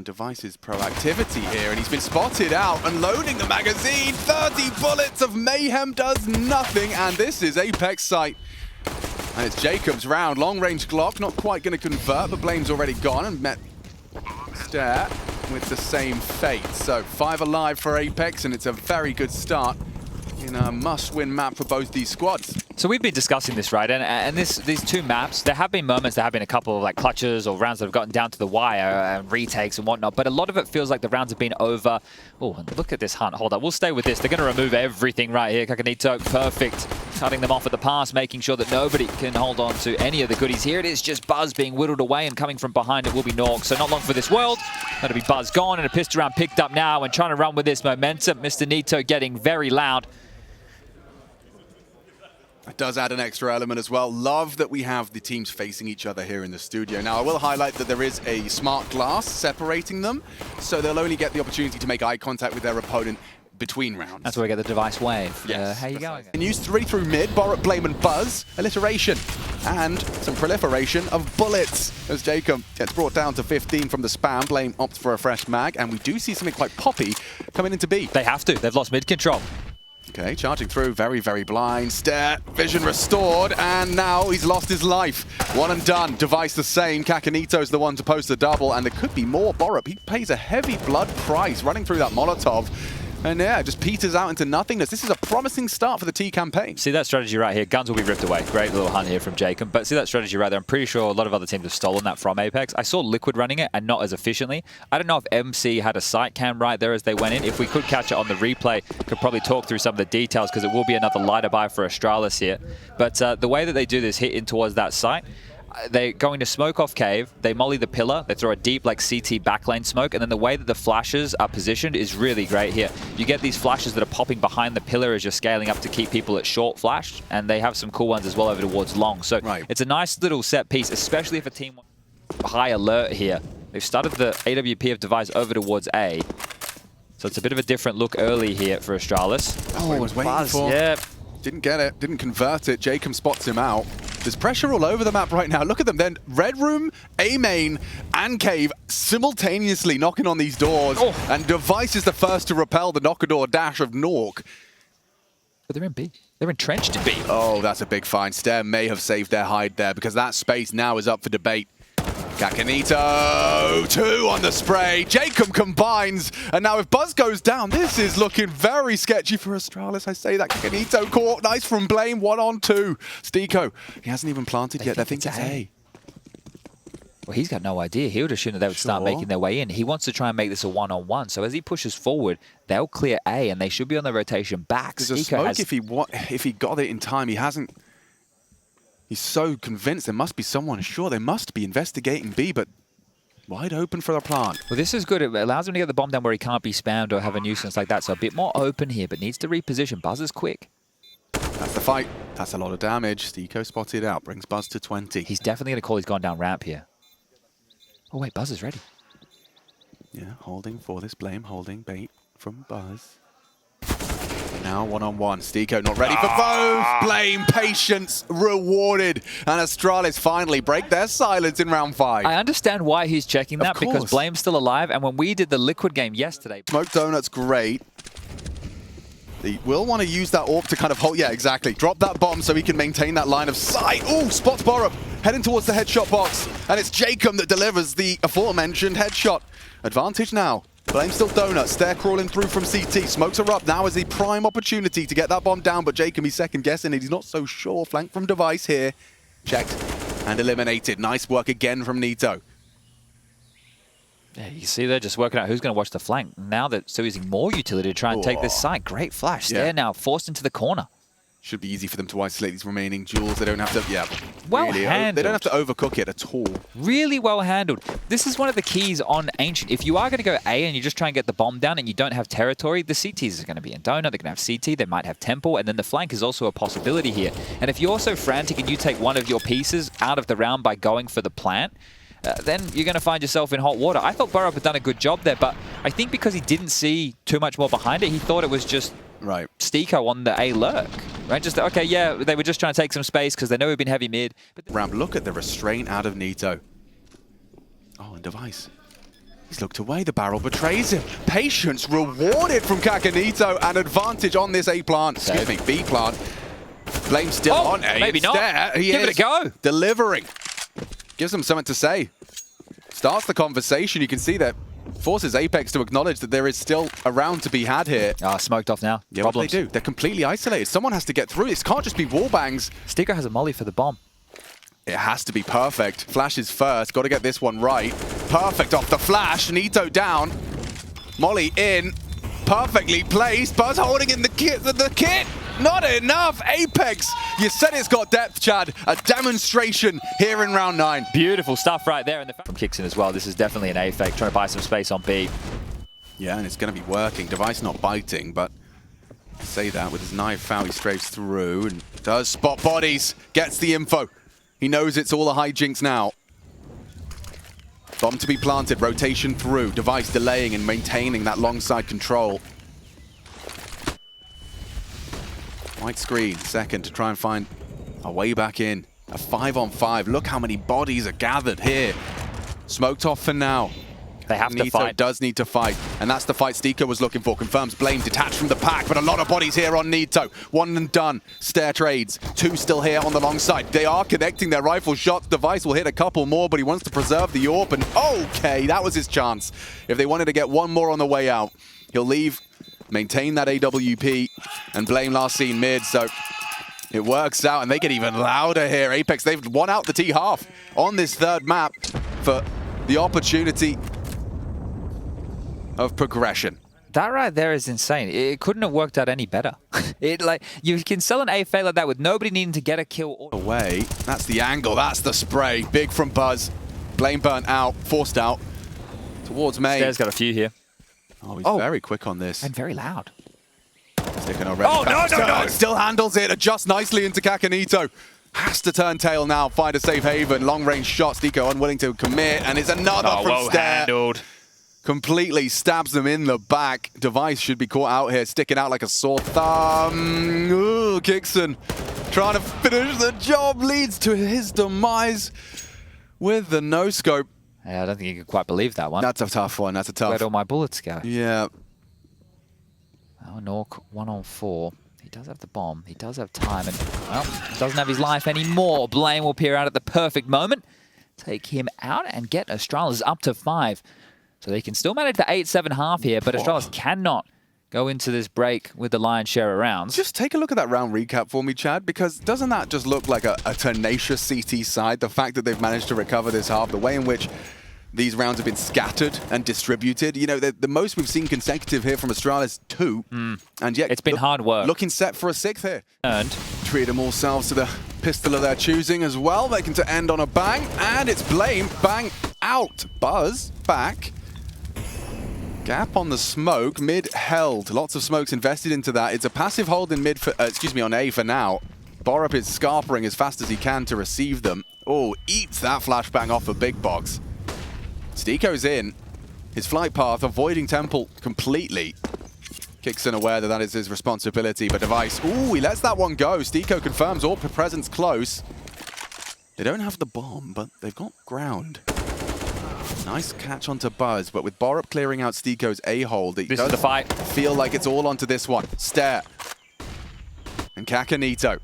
Device's proactivity here, and he's been spotted out and loading the magazine. 30 bullets of mayhem does nothing, and this is APEKS site. And it's Jacob's round. Long-range Glock, not quite going to convert, but Blame's already gone and met Stare with the same fate. So 5 alive for APEKS, and it's a very good start in a must-win map for both these squads. So we've been discussing this, right? And these two maps, there have been moments, there have been a couple of like clutches or rounds that have gotten down to the wire and retakes and whatnot, but a lot of it feels like the rounds have been over. Oh, look at this hunt. Hold up, we'll stay with this. They're going to remove everything right here. Kakanito, perfect. Cutting them off at the pass, making sure that nobody can hold on to any of the goodies. Here it is, just Buzz being whittled away, and coming from behind it will be Nork. So not long for this world. That'll be Buzz gone, and a pistol round picked up now and trying to run with this momentum. Mr. Nito getting very loud. It does add an extra element as well. Love that we have the teams facing each other here in the studio. Now, I will highlight that there is a smart glass separating them, so they'll only get the opportunity to make eye contact with their opponent between rounds. That's where we get the device wave. Yes. How you going? And use 3 through mid, Borat, Blame and Buzz, alliteration, and some proliferation of bullets as Jacob gets brought down to 15 from the spam. Blame opts for a fresh mag, and we do see something quite poppy coming into B. They have to. They've lost mid control. Okay, charging through, very, very blind. Stare, vision restored, and now he's lost his life. One and done, Device the same. Kakanito's the one to post the double, and there could be more. Borup, he pays a heavy blood price running through that Molotov. And yeah, just peters out into nothingness. This is a promising start for the T campaign. See that strategy right here? Guns will be ripped away. Great little hunt here from Jacob. But see that strategy right there? I'm pretty sure a lot of other teams have stolen that from APEKS. I saw Liquid running it and not as efficiently. I don't know if MC had a sight cam right there as they went in. If we could catch it on the replay, could probably talk through some of the details, because it will be another lighter buy for Astralis here. But the way that they do this, hit in towards that site, they're going to smoke off cave, they molly the pillar, they throw a deep like CT backlane smoke, and then the way that the flashes are positioned is really great here. You get these flashes that are popping behind the pillar as you're scaling up to keep people at short flash, and they have some cool ones as well over towards long. So It's a nice little set piece, especially if a team wants high alert here. They've started the AWP of Device over towards A. So it's a bit of a different look early here for Astralis. Oh, I was waiting for. Yeah. Didn't get it, didn't convert it. Jacob spots him out. There's pressure all over the map right now. Look at them then. Red Room, A main, and Cave simultaneously knocking on these doors. Oh. And Device is the first to repel the knockador dash of Nork. But they're in B. They're entrenched in B. Oh, that's a big find. Stare may have saved their hide there, because that space now is up for debate. Kakanito, 2 on the spray. Jacob combines, and now if Buzz goes down, this is looking very sketchy for Astralis. I say that. Kakanito caught, nice from Blame, 1 on 2. Stiko, he hasn't even planted yet. I think it's A. Well, he's got no idea. He would assume that they would start making their way in. He wants to try and make this a one-on-one. So as he pushes forward, they'll clear A, and they should be on the rotation back. There's a smoke if he got it in time. He hasn't. He's so convinced there must be someone. Sure, they must be investigating B, but wide open for the plant. Well, this is good. It allows him to get the bomb down where he can't be spammed or have a nuisance like that. So a bit more open here, but needs to reposition. Buzz is quick. That's the fight. That's a lot of damage. Stiko spotted out. Brings Buzz to 20. He's definitely going to call he's gone down ramp here. Oh, wait. Buzz is ready. Yeah, holding for this. Blame. Holding bait from Buzz. Now one-on-one. Stiko not ready for both. Blame, patience rewarded. And Astralis finally break their silence in round 5. I understand why he's checking that, because Blame's still alive. And when we did the Liquid game yesterday... Smoke Donut's great. They will want to use that AWP to kind of hold... Yeah, exactly. Drop that bomb so he can maintain that line of sight. Oh, spots Borup. Heading towards the headshot box. And it's Jacob that delivers the aforementioned headshot. Advantage now. Blame still Donut. Stare crawling through from CT. Smokes are up. Now is the prime opportunity to get that bomb down, but Jacob is second guessing it. He's not so sure. Flank from Device here. Checked and eliminated. Nice work again from Nito. Yeah, you see they're just working out who's going to watch the flank. Now they're still using more utility to try and take this site. Great flash. Stare now forced into the corner. Should be easy for them to isolate these remaining jewels. They don't have to, well handled. They don't have to overcook it at all. Really well handled. This is one of the keys on Ancient. If you are going to go A and you just try and get the bomb down and you don't have territory, the CTs are going to be in Donut, they're going to have CT, they might have Temple, and then the flank is also a possibility here. And if you're also frantic and you take one of your pieces out of the round by going for the plant, then you're going to find yourself in hot water. I thought Borup had done a good job there, but I think because he didn't see too much more behind it, he thought it was just Stiko on the A lurk. Right? Just, okay, yeah, they were just trying to take some space because they know we've been heavy mid. But Ramp, look at the restraint out of Nito. Oh, and Device. He's looked away, the barrel betrays him. Patience rewarded from Kakanito, and advantage on this A plant, excuse me, B plant. Blame still on A. Maybe not. He Give it a go. Delivering. Gives them something to say. Starts the conversation. You can see that forces APEKS to acknowledge that there is still a round to be had here. Smoked off now. Yeah, what do they do? They're completely isolated. Someone has to get through. This can't just be wall bangs. Stico has a molly for the bomb. It has to be perfect. Flash is first. Got to get this one right. Perfect off the flash. niko down. Molly in. Perfectly placed. Buzz holding in the kit. Not enough. APEKS. You said it's got depth, Chad. A demonstration here in round 9. Beautiful stuff right there. From kicks in as well. This is definitely an A fake. Trying to buy some space on B. Yeah, and it's going to be working. Device not biting, but say that with his knife foul, he strafes through and does spot bodies. Gets the info. He knows it's all a hijinks now. Bomb to be planted, rotation through. Device delaying and maintaining that long side control. White screen, second to try and find a way back in. A 5-on-5. Look how many bodies are gathered here. Smoked off for now. They have to fight. Does need to fight, and that's the fight Stico was looking for. Confirms Blame detached from the pack, but a lot of bodies here on niko. One and done. Stair trades. Two still here on the long side. They are connecting their rifle shots. Device will hit a couple more, but he wants to preserve the AWP, and okay, that was his chance. If they wanted to get one more on the way out, he'll leave, maintain that AWP, and Blame last seen mid, so it works out, and they get even louder here. APEKS, they've won out the T half on this third map for the opportunity of progression. That right there is insane. It couldn't have worked out any better. You can sell an A fake like that with nobody needing to get a kill. Away. That's the angle. That's the spray. Big from Buzz. Blame burnt out. Forced out. Towards May. Stairs got a few here. Oh, he's very quick on this. And very loud. Oh, no. Still handles it. Adjusts nicely into Kakanito. Has to turn tail now. Find a safe haven. Long range shots. Niko unwilling to commit. And it's another from well Stair. Handled. Completely stabs them in the back. Device should be caught out here, sticking out like a sore thumb. Ooh, Kixon trying to finish the job, leads to his demise with the no-scope. Yeah, I don't think you can quite believe that one. That's a tough one. That's a tough. Where'd all my bullets go? Yeah. Oh, Nork, 1-on-4. He does have the bomb. He does have time. And, well, doesn't have his life anymore. Blame will peer out at the perfect moment. Take him out and get Astralis up to 5. So they can still manage the 8-7 here, but Astralis cannot go into this break with the lion's share of rounds. Just take a look at that round recap for me, Chad, because doesn't that just look like a tenacious CT side? The fact that they've managed to recover this half, the way in which these rounds have been scattered and distributed. You know, the most we've seen consecutive here from Astralis, 2. And yet it's been hard work. Looking set for a 6th here. And treat them all selves to the pistol of their choosing as well. They can to end on a bang, and it's Blame, bang, out. Buzz, back. Gap on the smoke, mid held. Lots of smokes invested into that. It's a passive hold in mid, for, on A for now. Borup is scarpering as fast as he can to receive them. Oh, eats that flashbang off a big box. Stico's in. His flight path, avoiding Temple completely. Kixon aware that that is his responsibility, but Device, ooh, he lets that one go. Stico confirms all presence close. They don't have the bomb, but they've got ground. Nice catch onto Buzz, but with Borup clearing out Stico's A-hold, this is the fight. Feel like it's all onto this one. Stair. And Kakanito.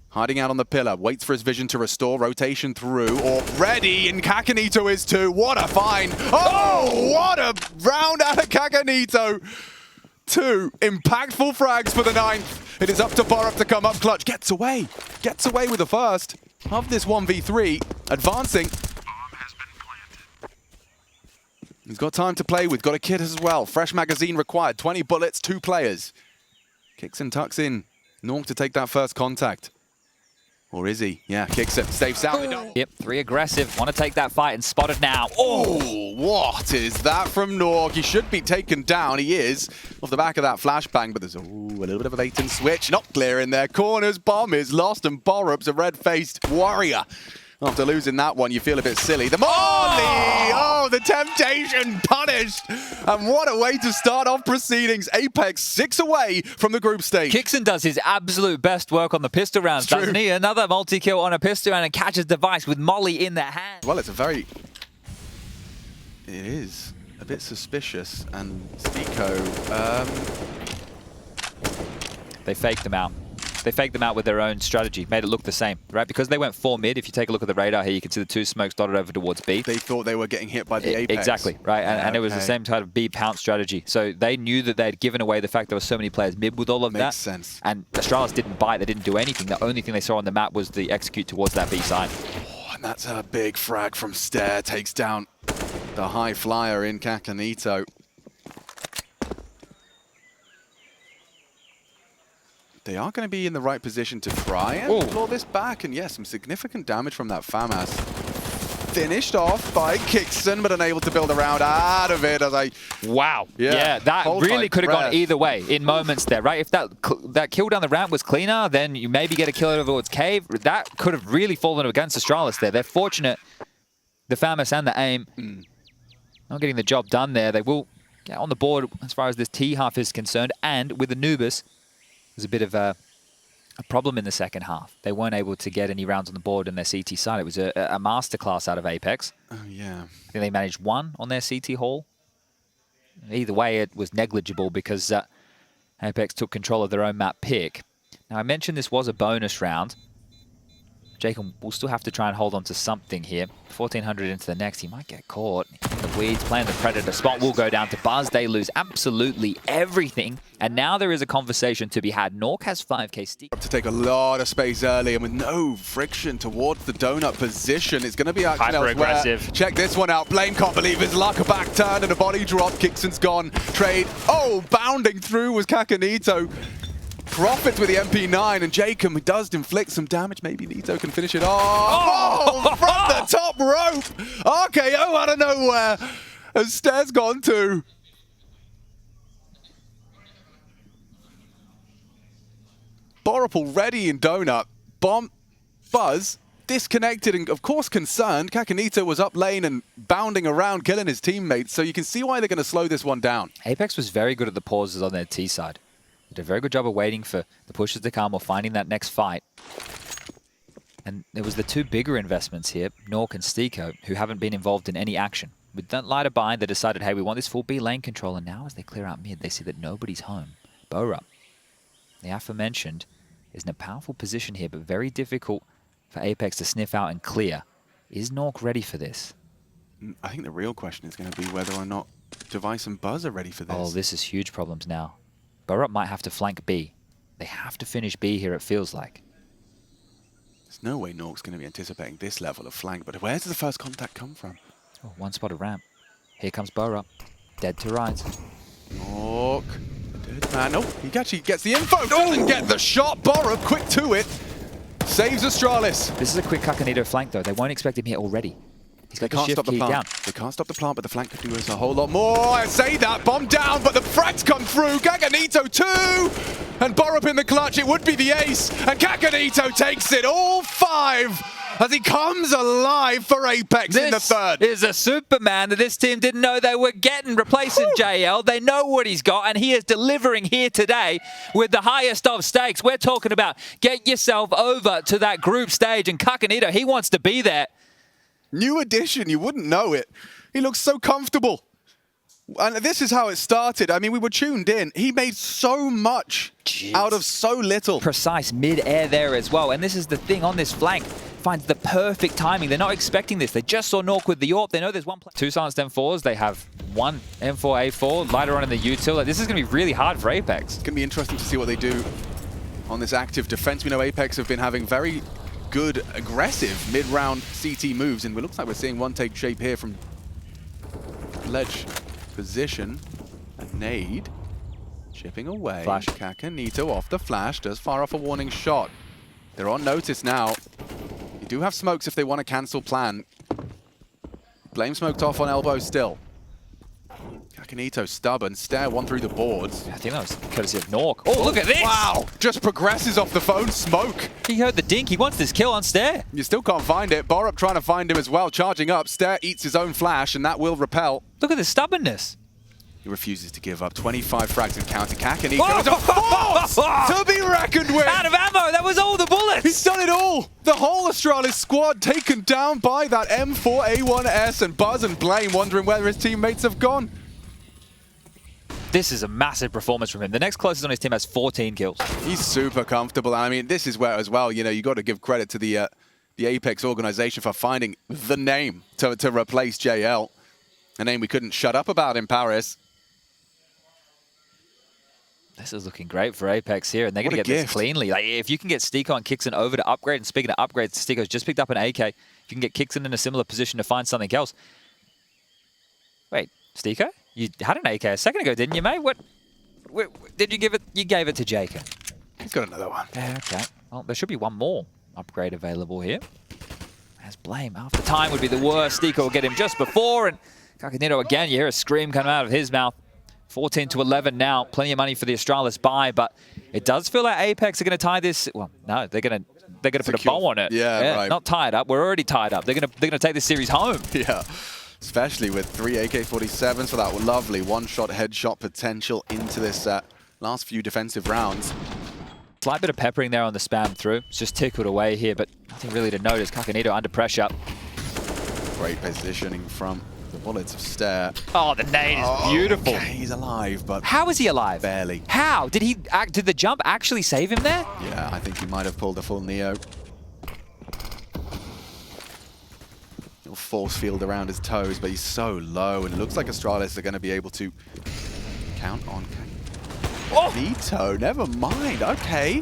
Hiding out on the pillar, waits for his vision to restore, rotation through, already, and Kakanito is too. What a find! Oh, what a round out of Kakanito! 2 impactful frags for the 9th. It is up to Borup to come up clutch. Gets away with the first of this 1v3, advancing. He's got time to play with, got a kit as well. Fresh magazine required, 20 bullets, 2 players. Kicks and tucks in. Nork to take that first contact. Or is he? Yeah, kicks it, safes out. Yep, 3 aggressive. Want to take that fight and spot it now. Oh, what is that from Nork? He should be taken down. He is off the back of that flashbang, but there's a little bit of a latent switch. Not clear in their corners. Bomb is lost, and Borup's a red-faced warrior. After losing that one, you feel a bit silly. The Molly! Oh, the temptation punished. And what a way to start off proceedings. APEKS 6 away from the group stage. Kixon does his absolute best work on the pistol rounds, doesn't he? Another multi-kill on a pistol round and catches Device with Molly in their hand. Well, it's a very It is a bit suspicious, and Nico, they faked them out. They faked them out with their own strategy, made it look the same, right? Because they went 4 mid. If you take a look at the radar here, you can see the 2 smokes dotted over towards B. They thought they were getting hit by the APEKS. Exactly, right? And it was the same kind of B pounce strategy. So they knew that they had given away the fact there were so many players mid with all of that. Makes sense. And Astralis didn't bite. They didn't do anything. The only thing they saw on the map was the execute towards that B side. Oh, and that's a big frag from Stair. Takes down the high flyer in Kakanito. They are going to be in the right position to try and claw this back. And yes, some significant damage from that FAMAS. Finished off by Kixon, but unable to build a round out of it as I... Wow. Yeah, that really could have gone either way in moments there, right? If that kill down the ramp was cleaner, then you maybe get a kill over towards Cave. That could have really fallen against Astralis there. They're fortunate, the FAMAS and the AIM, not getting the job done there. They will get on the board as far as this T half is concerned. And with Anubis, there's a bit of a problem in the second half. They weren't able to get any rounds on the board in their CT side. It was a masterclass out of APEKS. Oh, yeah. I think they managed 1 on their CT haul. Either way, it was negligible because APEKS took control of their own map pick. Now, I mentioned this was a bonus round. Jacob will still have to try and hold on to something here. 1400 into the next, he might get caught in the weeds, playing the Predator. Spot will go down to Buzz. They lose absolutely everything. And now there is a conversation to be had. Nork has 5k steep. To take a lot of space early and with no friction towards the donut position. It's going to be action Hyper elsewhere. aggressive. Check this one out. Blame can't believe his luck. A back turn and a body drop. Kixon's gone. Trade. Oh, bounding through was Kakanito. Profits with the MP9, and Jacob does inflict some damage. Maybe Nito can finish it off. Oh, from the top rope. RKO out of nowhere. As Stair's gone too. Borup already in donut. Bomb. Buzz disconnected and of course concerned. Kakanito was up lane and bounding around, killing his teammates. So you can see why they're going to slow this one down. APEKS was very good at the pauses on their T side. Did a very good job of waiting for the pushes to come or finding that next fight. And there was the 2 bigger investments here, Nork and Stiko, who haven't been involved in any action. With that lighter bind, they decided, hey, we want this full B lane control. And now as they clear out mid, they see that nobody's home. Borup, the aforementioned, is in a powerful position here, but very difficult for APEKS to sniff out and clear. Is Nork ready for this? I think the real question is going to be whether or not Device and Buzz are ready for this. Oh, this is huge problems now. Borup might have to flank B. They have to finish B here, it feels like. There's no way Nork's going to be anticipating this level of flank, but where does the first contact come from? Oh, 1 spotted ramp. Here comes Borup. Dead to right. Nork. Dead man. Nope, he actually gets the info. Doesn't get the shot. Borup, quick to it. Saves Astralis. This is a quick Kakanito flank, though. They won't expect him here already. They can't stop the plant. They can't stop the plant, but the flank could do us a whole lot more. I say that. Bomb down, but the frags come through. Kakanito 2! And Borup in the clutch. It would be the ace. And Kakanito takes it all 5 as he comes alive for APEKS in the third. This is a Superman that this team didn't know they were getting, replacing JL. They know what he's got, and he is delivering here today with the highest of stakes. We're talking about get yourself over to that group stage, and Kakanito, he wants to be there. New addition, you wouldn't know it. He looks so comfortable. And this is how it started. I mean, we were tuned in. He made so much out of so little. Precise mid-air there as well. And this is the thing on this flank. Finds the perfect timing. They're not expecting this. They just saw Nork with the AWP. They know there's one play. 2 silenced M4s. They have 1 M4A4 later on in the util. Like, this is going to be really hard for APEKS. It's going to be interesting to see what they do on this active defense. We know APEKS have been having very good, aggressive mid-round CT moves, and it looks like we're seeing one take shape here from ledge position. A nade chipping away. Flash. Kakanito off the flash, does fire off a warning shot. They're on notice now. You do have smokes if they want to cancel plan. Blame smoked off on elbow still. Kakanito stubborn, Stair 1 through the boards. I think that was courtesy of Nork. Oh, look at this! Wow, just progresses off the phone, smoke. He heard the dink, he wants this kill on Stair. You still can't find it. Borup trying to find him as well, charging up. Stair eats his own flash, and that will repel. Look at the stubbornness. He refuses to give up. 25 frags and counter. Kakaniko is a force to be reckoned with. Out of ammo, that was all the bullets. He's done it all. The whole Astralis squad taken down by that M4A1S, and Buzz and Blame wondering where his teammates have gone. This is a massive performance from him. The next closest on his team has 14 kills. He's super comfortable. I mean, this is where as well, you know, you got to give credit to the APEKS organization for finding the name to replace JL. A name we couldn't shut up about in Paris. This is looking great for APEKS here, and they're going to get gift. this cleanly. Like, if you can get Stiko and Kixon over to upgrade, and speaking of upgrades, Stiko's just picked up an AK. If you can get Kixon in a similar position to find something else. Wait, Stiko? You had an AK a second ago, didn't you, mate? What did you give it? You gave it to Jacob. He's got another one. Yeah, okay. Well, there should be one more upgrade available here. As Blame, after time would be the worst. Stiko will get him just before, and Kakanito again, you hear a scream coming out of his mouth. 14 to 11 now. Plenty of money for the Astralis buy, but it does feel like APEKS are going to tie this. Well, no, they're going to put a bow on it. Yeah, right. Not tied up. We're already tied up. They're going to take this series home. Yeah, especially with 3 AK-47s for that lovely one-shot headshot potential into this last few defensive rounds. Slight bit of peppering there on the spam through. It's just tickled away here, but nothing really to notice. Kakanito under pressure. Great positioning from the bullets of Stare. Oh, the nade is beautiful. Okay, he's alive, but how is he alive? barely. How? Did the jump actually save him there? Yeah, I think he might have pulled a full Neo. Little force field around his toes, but he's so low, and it looks like Astralis are going to be able to count on Vito. Never mind. Okay.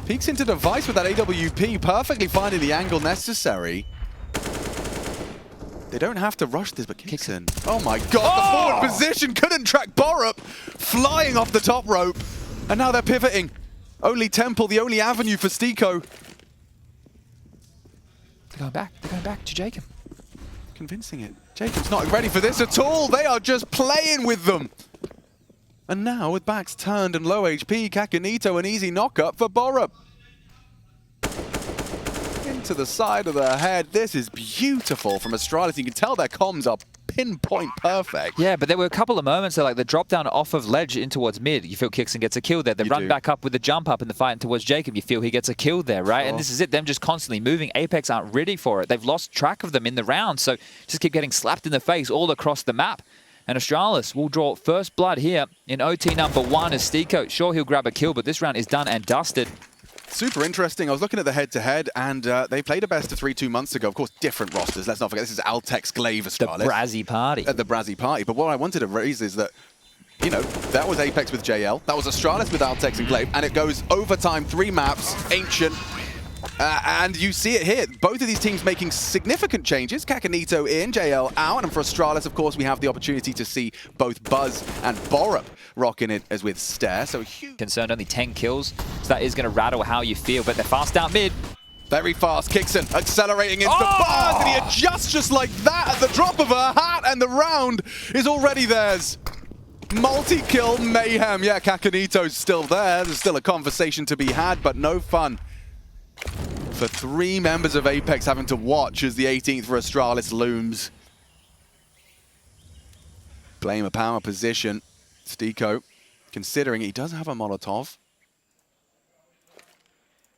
Peeks into device with that AWP, perfectly finding the angle necessary. They don't have to rush this, but Kixon. Oh my god, the forward position couldn't track Borup, flying off the top rope. And now they're pivoting. Only Temple, the only avenue for Stiko. They're going back. They're going back to Jacob. Convincing it. Jacob's not ready for this at all. They are just playing with them. And now, with backs turned and low HP, Kakanito an easy knock-up for Borup. Into the side of the head. This is beautiful from Astralis. You can tell their comms are pinpoint perfect. Yeah, but there were a couple of moments there, like the drop down off of ledge in towards mid. You feel Kixon gets a kill there. The run back up with the jump up in the fight towards Jacob. You feel he gets a kill there, right? And this is it. Them just constantly moving. APEKS aren't ready for it. They've lost track of them in the round, so just keep getting slapped in the face all across the map. And Astralis will draw first blood here in OT number 1 as Stiko. Sure, he'll grab a kill, but this round is done and dusted. Super interesting. I was looking at the head-to-head, and they played a best-of-3 2 months ago. Of course, different rosters. Let's not forget, this is Altex Glaive Astralis. The Brazzy party. At the Brazzy party. But what I wanted to raise is that, you know, that was APEKS with JL. That was Astralis with Altex and Glaive. And it goes overtime, 3 maps, Ancient. And you see it here. Both of these teams making significant changes. Kakanito in, JL out. And for Astralis, of course, we have the opportunity to see both Buzz and Borup rocking it as with Stare. So huge. Concerned, only 10 kills. So that is going to rattle how you feel. But they're fast out mid. Very fast. Kixon accelerating into Buzz. And he adjusts just like that at the drop of a hat. And the round is already theirs. Multi-kill mayhem. Yeah, Kakanito's still there. There's still a conversation to be had, but no fun for 3 members of APEKS having to watch as the 18th for Astralis looms. Blame a power position. Stiko, considering he does have a Molotov.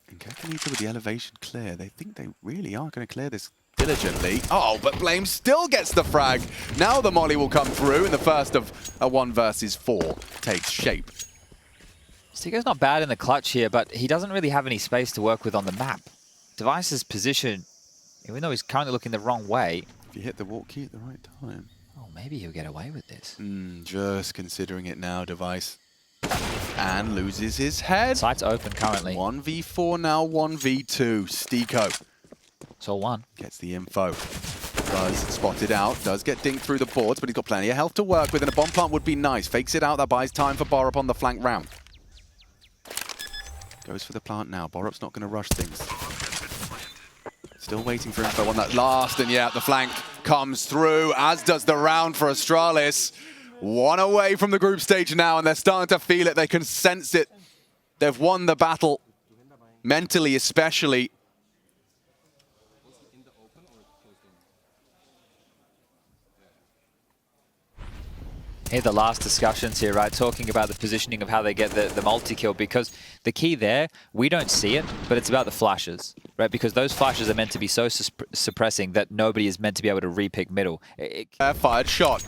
And Kakanito with the elevation clear. They think they really are going to clear this diligently. Oh, but Blame still gets the frag. Now the molly will come through, and the first of a 1 versus 4 takes shape. Stiko's not bad in the clutch here, but he doesn't really have any space to work with on the map. Device's position, even though he's currently looking the wrong way. If you hit the walk key at the right time. Oh, maybe he'll get away with this. Just considering it now, Device. And loses his head. Site's open currently. 1v4 now, 1v2. Stiko. It's all 1. Gets the info. Buzz spotted out. Does get dinked through the boards, but he's got plenty of health to work with, and a bomb plant would be nice. Fakes it out. That buys time for Borup on the flank round. Goes for the plant now. Borup's not going to rush things. Still waiting for info on that last, and yeah, the flank comes through, as does the round for Astralis. 1 away from the group stage now, and they're starting to feel it. They can sense it. They've won the battle, mentally especially. Here, the last discussions here, right? Talking about the positioning of how they get the multi-kill, because the key there, we don't see it, but it's about the flashes, right? Because those flashes are meant to be so suppressing that nobody is meant to be able to re-pick middle. Fired shot.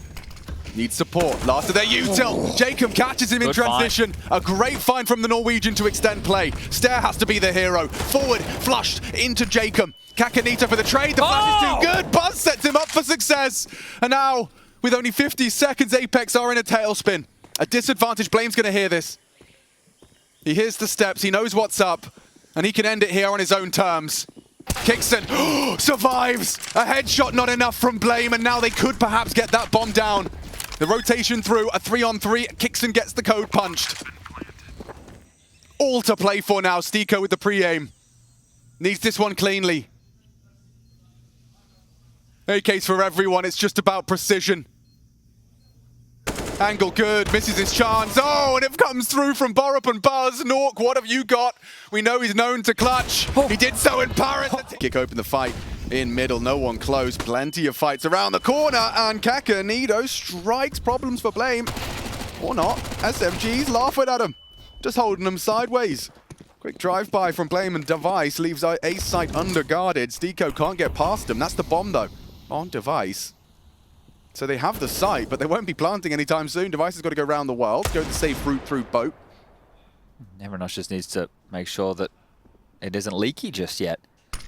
Needs support. Last of their util. Jacob catches him in transition. A great find from the Norwegian to extend play. Stair has to be the hero. Forward, flushed into Jacob. Kakanita for the trade. The flash is too good. Buzz sets him up for success. And now, with only 50 seconds, APEKS are in a tailspin. A disadvantage. Blame's going to hear this. He hears the steps. He knows what's up. And he can end it here on his own terms. Kixon survives. A headshot not enough from Blame. And now they could perhaps get that bomb down. The rotation through, a 3-on-3. Kixon gets the code punched. All to play for now. Stiko with the pre-aim. Needs this one cleanly. AKs for everyone. It's just about precision. Angle good. Misses his chance. Oh, and it comes through from Borup and Buzz. Nork, what have you got? We know he's known to clutch. He did so in Paris. Kick open the fight. In middle, no one close. Plenty of fights around the corner, and Kakanito strikes problems for Blame. Or not. SMGs laughing at him. Just holding him sideways. Quick drive-by from Blame, and Device leaves A site underguarded. Stiko can't get past him. That's the bomb, though, on Device. So they have the site, but they won't be planting anytime soon. Device has got to go around the world, go the safe route through boat. Everyone else just needs to make sure that it isn't leaky just yet.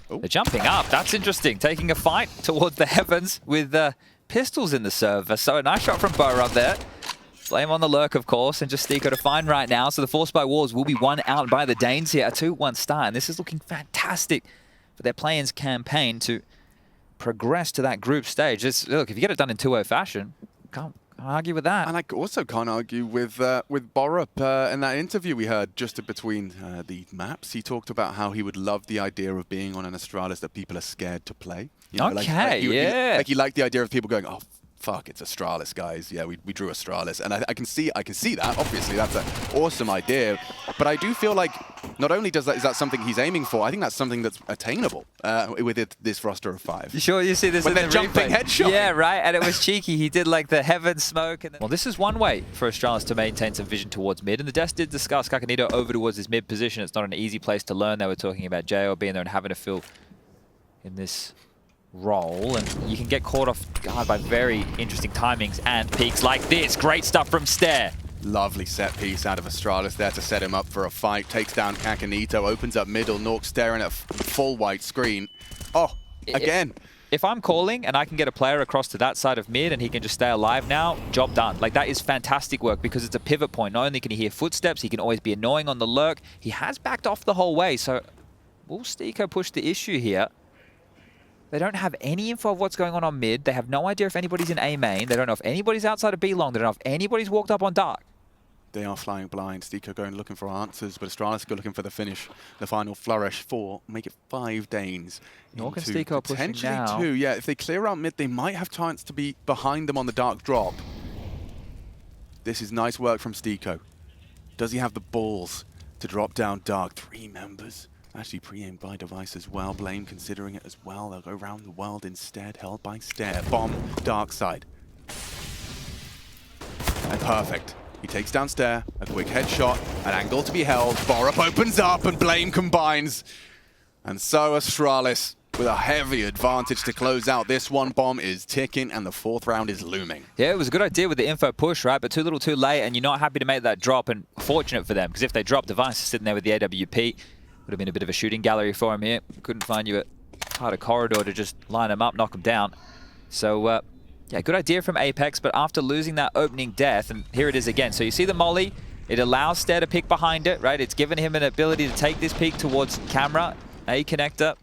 They're jumping up. That's interesting. Taking a fight towards the heavens with pistols in the server. So a nice shot from Borup there. Blame on the lurk, of course, and just Stiko to find right now. So the Force by Walls will be won out by the Danes here. A 2-1 start. And this is looking fantastic for their play-ins campaign to progress to that group stage. Look, if you get it done in 2-0 fashion, can't argue with that. And I also can't argue with Borup in that interview we heard just between the maps. He talked about how he would love the idea of being on an Astralis that people are scared to play. You know, yeah. He liked the idea of people going, oh, fuck, it's Astralis, guys. Yeah, we drew Astralis. And I can see that. Obviously, that's an awesome idea. But I do feel like not only is that something he's aiming for, I think that's something that's attainable with this roster of 5. You sure you see this when in they're the jumping replay? headshot? Yeah, right. And it was cheeky. He did like the heaven smoke. And well, this is one way for Astralis to maintain some vision towards mid. And the Desk did discuss Kakanito over towards his mid position. It's not an easy place to learn. They were talking about JO being there and having to fill in this role, and you can get caught off guard by very interesting timings and peaks like this. Great stuff from Stair. Lovely set piece out of Astralis there to set him up for a fight. Takes down Kakanito, opens up middle. Nork staring at a full white screen. Oh, again. If I'm calling and I can get a player across to that side of mid and he can just stay alive now, job done. Like, that is fantastic work because it's a pivot point. Not only can he hear footsteps, he can always be annoying on the lurk. He has backed off the whole way, so will Stiko push the issue here? They don't have any info of what's going on mid. They have no idea if anybody's in A main. They don't know if anybody's outside of B long. They don't know if anybody's walked up on dark. They are flying blind. Stiko going looking for answers, but Astralis go looking for the finish. The final flourish 4, make it 5 Danes. Nork and Stiko pushing now. 2, yeah. If they clear out mid, they might have chance to be behind them on the dark drop. This is nice work from Stiko. Does he have the balls to drop down dark? 3 members. Actually pre-aimed by Device as well. Blame considering it as well. They'll go around the world instead. Held by Stair. Bomb, dark side. And perfect. He takes down Stair. A quick headshot. An angle to be held. Borup opens up and Blame combines. And so Astralis with a heavy advantage to close out this one. Bomb is ticking and the 4th round is looming. Yeah, it was a good idea with the info push, right? But too little too late, and you're not happy to make that drop. And fortunate for them, because if they drop, Device is sitting there with the AWP. Would have been a bit of a shooting gallery for him here. Couldn't find you a part of corridor to just line him up, knock him down. So, yeah, good idea from APEKS, but after losing that opening death, and here it is again. So you see the molly, it allows Stair to pick behind it, right? It's given him an ability to take this peek towards camera, A connector,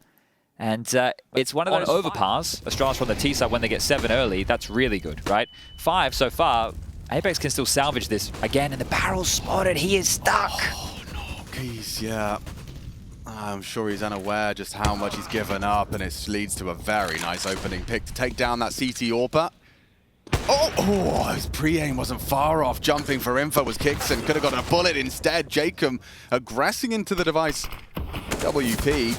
and it's one of those overpass. Astralis from the T side when they get 7 early, that's really good, right? 5 so far, APEKS can still salvage this. Again, and the barrel's spotted, he is stuck. Oh, no, geez, yeah. I'm sure he's unaware just how much he's given up, and it leads to a very nice opening pick to take down that CT AWPer. Oh, his pre-aim wasn't far off. Jumping for info was Kixon. Could have gotten a bullet instead. Jacob aggressing into the Device. WP.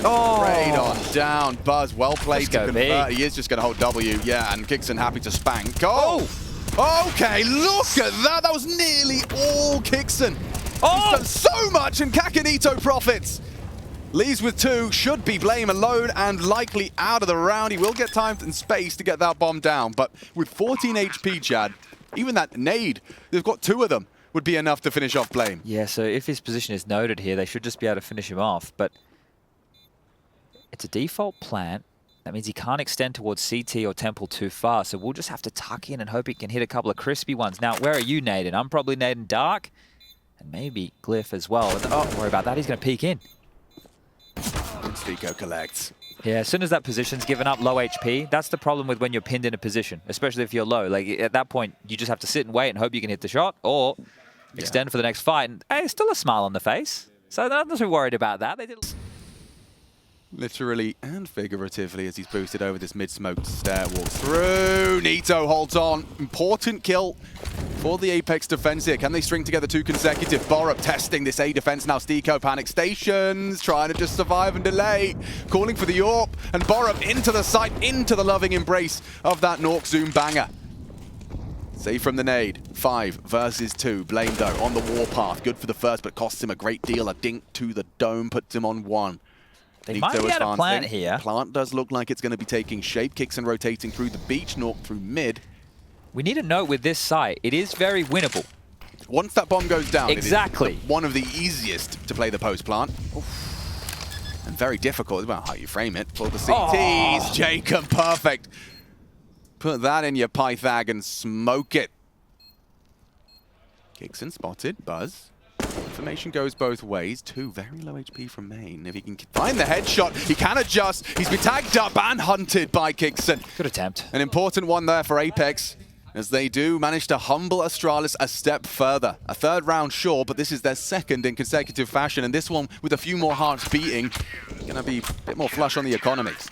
Oh, straight on down. Buzz, well played to convert. He is just going to hold W. Yeah, and Kixon happy to spank. Oh! Okay, look at that. That was nearly all Kixon. Oh! He's done so much, and Kakanito profits. Leaves with 2, should be Blame alone and likely out of the round. He will get time and space to get that bomb down, but with 14 HP, Chad, even that nade, they've got 2 of them, would be enough to finish off Blame. Yeah, so if his position is noted here, they should just be able to finish him off, but it's a default plant. That means he can't extend towards CT or Temple too far, so we'll just have to tuck in and hope he can hit a couple of crispy ones. Now, where are you nading? I'm probably nading Dark, and maybe Glyph as well. Oh, don't worry about that, he's going to peek in. Stico collects. Yeah, as soon as that position's given up, low HP, that's the problem with when you're pinned in a position, especially if you're low. Like, at that point, you just have to sit and wait and hope you can hit the shot, or extend for the next fight. And hey, still a smile on the face. So I'm not too worried about that. They did. Literally and figuratively as he's boosted over this mid-smoked stair, walks through. niko holds on. Important kill for the APEKS defense here. Can they string together 2 consecutive? Borup testing this A defense now. Stico panic stations, trying to just survive and delay. Calling for the AWP, and Borup into the site, into the loving embrace of that Nork Zoom banger. Save from the nade. 5 versus 2. Blame though on the warpath. Good for the first, but costs him a great deal. A dink to the dome puts him on 1. They might be able to plant here. Plant does look like it's going to be taking shape. Kicks and rotating through the beach, Nork through mid. We need to note with this site, it is very winnable. Once that bomb goes down, exactly. It is one of the easiest to play the post plant. And very difficult, well, how you frame it. For the CTs, Jacob, perfect. Put that in your Pythag and smoke it. Kixon spotted, Buzz. Information goes both ways. 2 very low HP from main. If he can find the headshot, he can adjust. He's been tagged up and hunted by Kixon. Good attempt. An important one there for APEKS, as they do manage to humble Astralis a step further. A 3rd round, sure, but this is their 2nd in consecutive fashion, and this one with a few more hearts beating. Gonna be a bit more flush on the economics.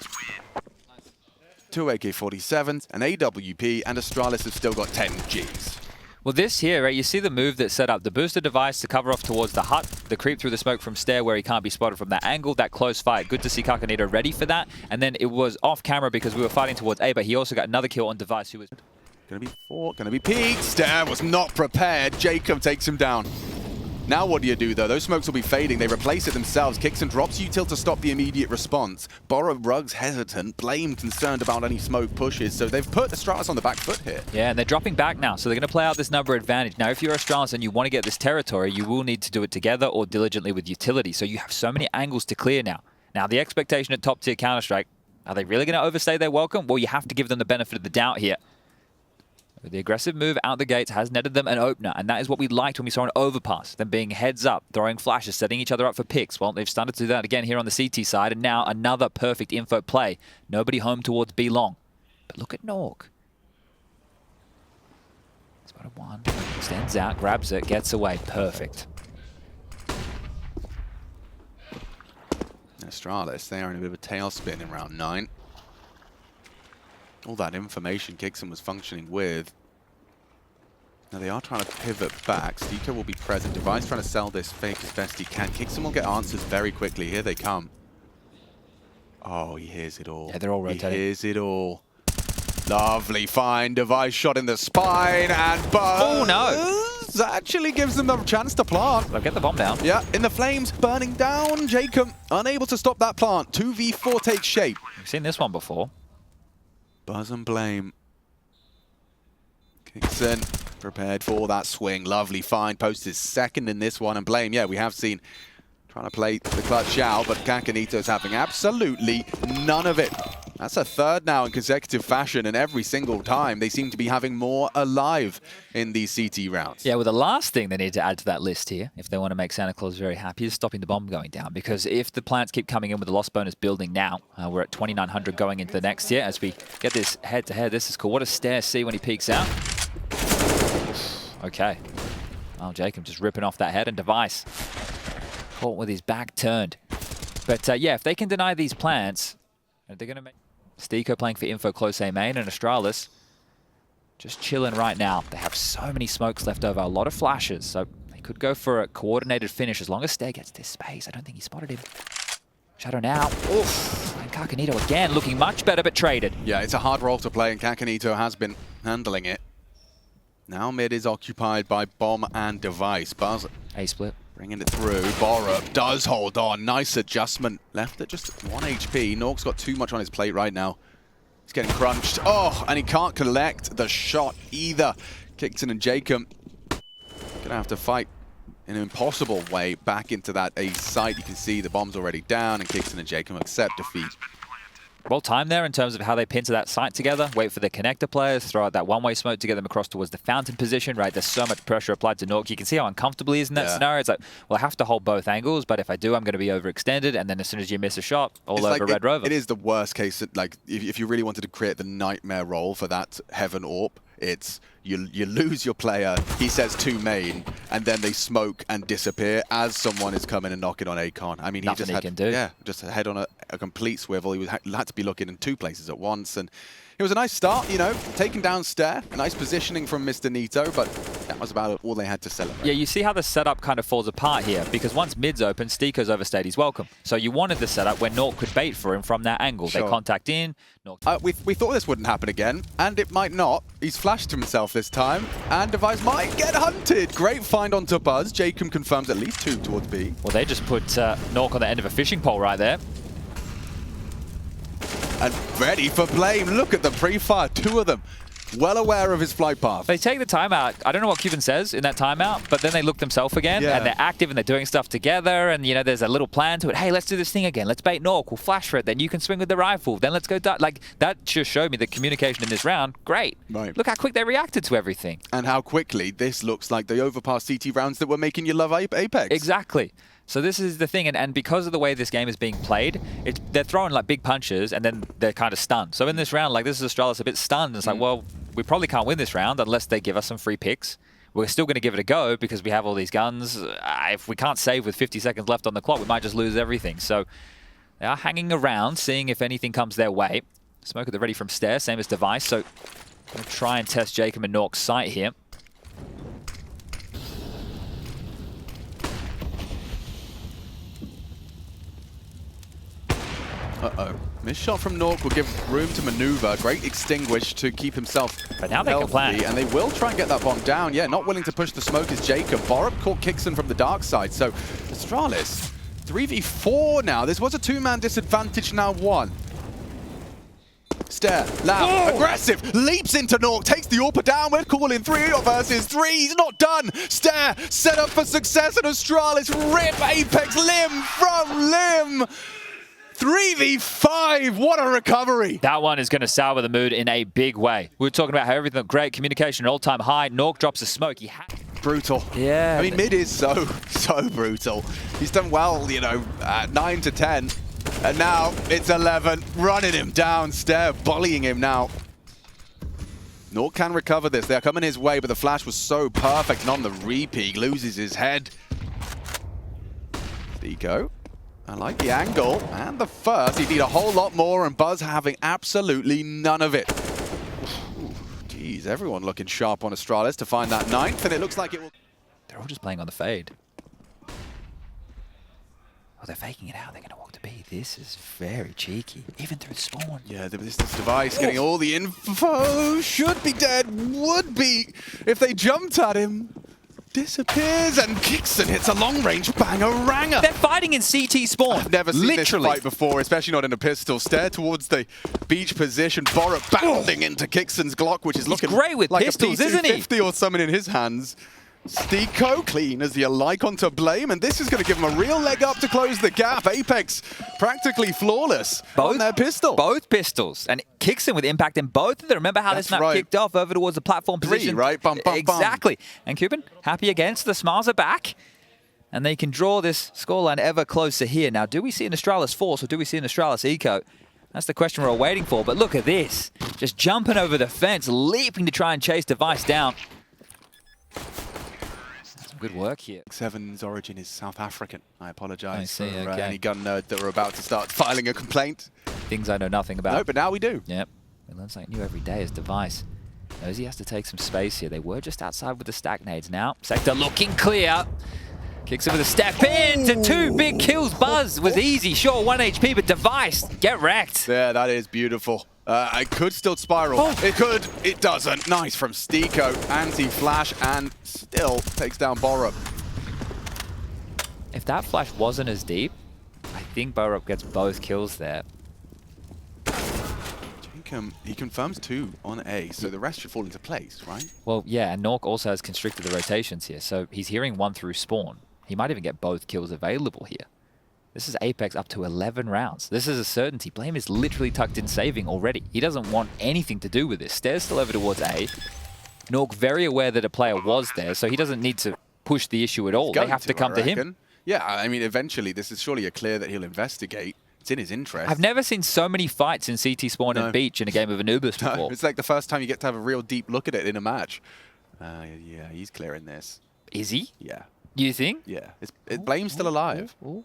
2 AK-47s, an AWP, and Astralis have still got 10 Gs. Well, this here, right, you see the move that's set up. The booster device to cover off towards the hut, the creep through the smoke from stair where he can't be spotted from that angle, that close fight. Good to see Kakanito ready for that. And then it was off camera because we were fighting towards A, but he also got another kill on device who was... Gonna be 4, gonna be peaked. Stair was not prepared. Jacob takes him down. Now what do you do though? Those smokes will be fading. They replace it themselves. Kixon drops util to stop the immediate response. Borup Ruggs hesitant. Blame concerned about any smoke pushes. So they've put Astralis on the back foot here. Yeah, and they're dropping back now. So they're going to play out this number advantage. Now, if you're Astralis and you want to get this territory, you will need to do it together or diligently with utility. So you have so many angles to clear now. Now, the expectation at top tier Counter-Strike, are they really going to overstay their welcome? Well, you have to give them the benefit of the doubt here. The aggressive move out the gates has netted them an opener, and that is what we liked when we saw an overpass. Them being heads up, throwing flashes, setting each other up for picks. Well, they've started to do that again here on the CT side, and now another perfect info play. Nobody home towards B long. But look at Nork. Spotted 1, extends out, grabs it, gets away. Perfect. Astralis, they are in a bit of a tailspin in round 9. All that information Kixon was functioning with. Now they are trying to pivot back. Stico will be present. Device trying to sell this fake as best he can. Kixon will get answers very quickly. Here they come. Oh, he hears it all. Yeah, they're all rotating. He hears it all. Lovely find. Device shot in the spine, and Buzz oh no! Actually gives them a chance to plant. They'll get the bomb down. Yeah, in the flames, burning down. Jacob unable to stop that plant. 2v4 takes shape. We've seen this one before. Buzz and Blame. Kixon prepared for that swing. Lovely find. Post is 2nd in this one. And Blame, yeah, we have seen trying to play the clutch out, but Kakanito's having absolutely none of it. That's a 3rd now in consecutive fashion, and every single time they seem to be having more alive in these CT rounds. Yeah, well, the last thing they need to add to that list here, if they want to make Santa Claus very happy, is stopping the bomb going down. Because if the plants keep coming in with the loss bonus building now, we're at 2,900 going into the next year. As we get this head-to-head, this is cool. What does Stair see when he peeks out? Okay. Well, Jacob just ripping off that head, and Device caught with his back turned. But yeah, if they can deny these plants, they're going to make... Stico playing for info close A main, and Astralis just chilling right now. They have so many smokes left over, a lot of flashes, so they could go for a coordinated finish as long as Stair gets this space. I don't think he spotted him. Shadow now. Oof. And Kakanito again looking much better, but traded. Yeah, it's a hard role to play, and Kakanito has been handling it. Now mid is occupied by Bomb and Device. Buzz A-split. bringing it through. Borup does hold on. Nice adjustment. Left at just 1 HP. Nork's got too much on his plate right now. He's getting crunched. Oh, and he can't collect the shot either. Kixon and Jacob gonna have to fight in an impossible way back into that A site. You can see the bomb's already down, and Kixon and Jacob accept defeat. Well timed there in terms of how they pin to that site together, wait for the connector players, throw out that one-way smoke to get them across towards the fountain position, right? There's so much pressure applied to Nork. You can see how uncomfortable he is in that scenario. It's like, well, I have to hold both angles, but if I do, I'm going to be overextended, and then as soon as you miss a shot, all over Red Rover. It is the worst case, like, if you really wanted to create the nightmare role for that Heaven AWP, it's you lose your player, he says 2 main, and then they smoke and disappear as someone is coming and knocking on Acon. I mean, he just had, just head on a complete swivel. He had to be looking in 2 places at once, and it was a nice start, you know, taking down Stair, a nice positioning from Mr. Nito, but that was about all they had to celebrate. Yeah, you see how the setup kind of falls apart here, because once mid's open, Steeko's overstayed his welcome. So you wanted the setup where Nork could bait for him from that angle. Sure. They contact in. We thought this wouldn't happen again, and it might not. He's flashed himself this time, and Device might get hunted. Great find onto Buzz. Jacob confirms at least 2 towards B. Well, they just put Nork on the end of a fishing pole right there. And ready for blame. Look at the pre-fire, 2 of them. Well aware of his flight path. They take the timeout. I don't know what Cuban says in that timeout, but then they look themselves again, and they're active and they're doing stuff together, and you know, there's a little plan to it. Hey, let's do this thing again. Let's bait Nork. We'll flash for it. Then you can swing with the rifle. Then let's go. Like, that just showed me the communication in this round. Great. Right. Look how quick they reacted to everything. And how quickly this looks like the overpass CT rounds that were making you love APEKS. Exactly. So this is the thing, and because of the way this game is being played, they're throwing like big punches and then they're kind of stunned. So in this round, like, this is Astralis a bit stunned. It's like, well, we probably can't win this round unless they give us some free picks. We're still going to give it a go because we have all these guns. If we can't save with 50 seconds left on the clock, we might just lose everything. So they are hanging around, seeing if anything comes their way. Smoke at the ready from Stair, same as Device. So we'll try and test Jacob and Nork's sight here. Uh-oh. Missed shot from Nork will give room to maneuver. Great extinguish to keep himself But now they can plan. And they will try and get that bomb down. Yeah, not willing to push the smoke is Jacob. Borup caught Kixon from the dark side. So Astralis, 3v4 now. This was a 2-man disadvantage, now 1. Stair, loud, aggressive, leaps into Nork, takes the AWP down. We're calling 3 versus 3. He's not done. Stair set up for success, and Astralis rip APEKS limb from limb. 3v5, what a recovery. That one is going to sour the mood in a big way. We were talking about how everything looked great, communication all-time high. Nork drops a smoke. Brutal. Yeah. I mean, mid is so brutal. He's done well, you know, at 9 to 10. And now it's 11, running him down, Stair bullying him now. Nork can recover this. They're coming his way, but the flash was so perfect. And on the repeat, loses his head. Nico. I like the angle and the first. He'd need a whole lot more, and Buzz having absolutely none of it. Jeez, everyone looking sharp on Astralis to find that 9th, and it looks like it will... They're all just playing on the fade. Oh, they're faking it out. They're going to walk to B. This is very cheeky, even through the spawn. Yeah, this Device getting all the info. Should be dead, would be if they jumped at him. Disappears, and Kixon hits a long-range banger-ranger. They're fighting in CT spawn. I've never seen this fight before, especially not in a pistol. Stair towards the beach position. Borup bounding into Kixon's Glock, which is looking great with like pistols, a isn't he? P250 or something in his hands. Steeko clean as the alike onto blame, and this is going to give him a real leg up to close the gap. APEKS practically flawless on their pistol. Both pistols, and Kixon with impact in both of them. Remember how this map kicked off over towards the platform position? 3, right? Bum, bum, exactly. And Cuban, happy again, so the smiles are back. And they can draw this scoreline ever closer here. Now, do we see an Astralis Force or do we see an Astralis Eco? That's the question we're all waiting for. But look at this. Just jumping over the fence, leaping to try and chase Device down. Good work here. 7's origin is South African. I apologize for okay. any gun nerd that were about to start filing a complaint. Things I know nothing about. No, but now we do. Yep. We learn something new every day as Device. Knows he has to take some space here. They were just outside with the stack nades now. Sector looking clear. Kicks it with a step in to 2 big kills. Buzz was easy. Sure, 1 HP, but Device, get wrecked. Yeah, that is beautiful. It could still spiral. Oh. It could. It doesn't. Nice from Stiko. Anti-flash and still takes down Borup. If that flash wasn't as deep, I think Borup gets both kills there. He confirms 2 on A, so the rest should fall into place, right? Well, yeah, and Nork also has constricted the rotations here, so he's hearing 1 through spawn. He might even get both kills available here. This is APEKS up to 11 rounds. This is a certainty. Blame is literally tucked in saving already. He doesn't want anything to do with this. Stairs still over towards A. Nork very aware that a player was there, so he doesn't need to push the issue at all. They have to come to him. Yeah, I mean, eventually, this is surely a clear that he'll investigate. It's in his interest. I've never seen so many fights in CT Spawn and Beach in a game of Anubis before. No, it's like the first time you get to have a real deep look at it in a match. Yeah, he's clearing this. Is he? Yeah. You think? Yeah. Blame's still alive. Ooh.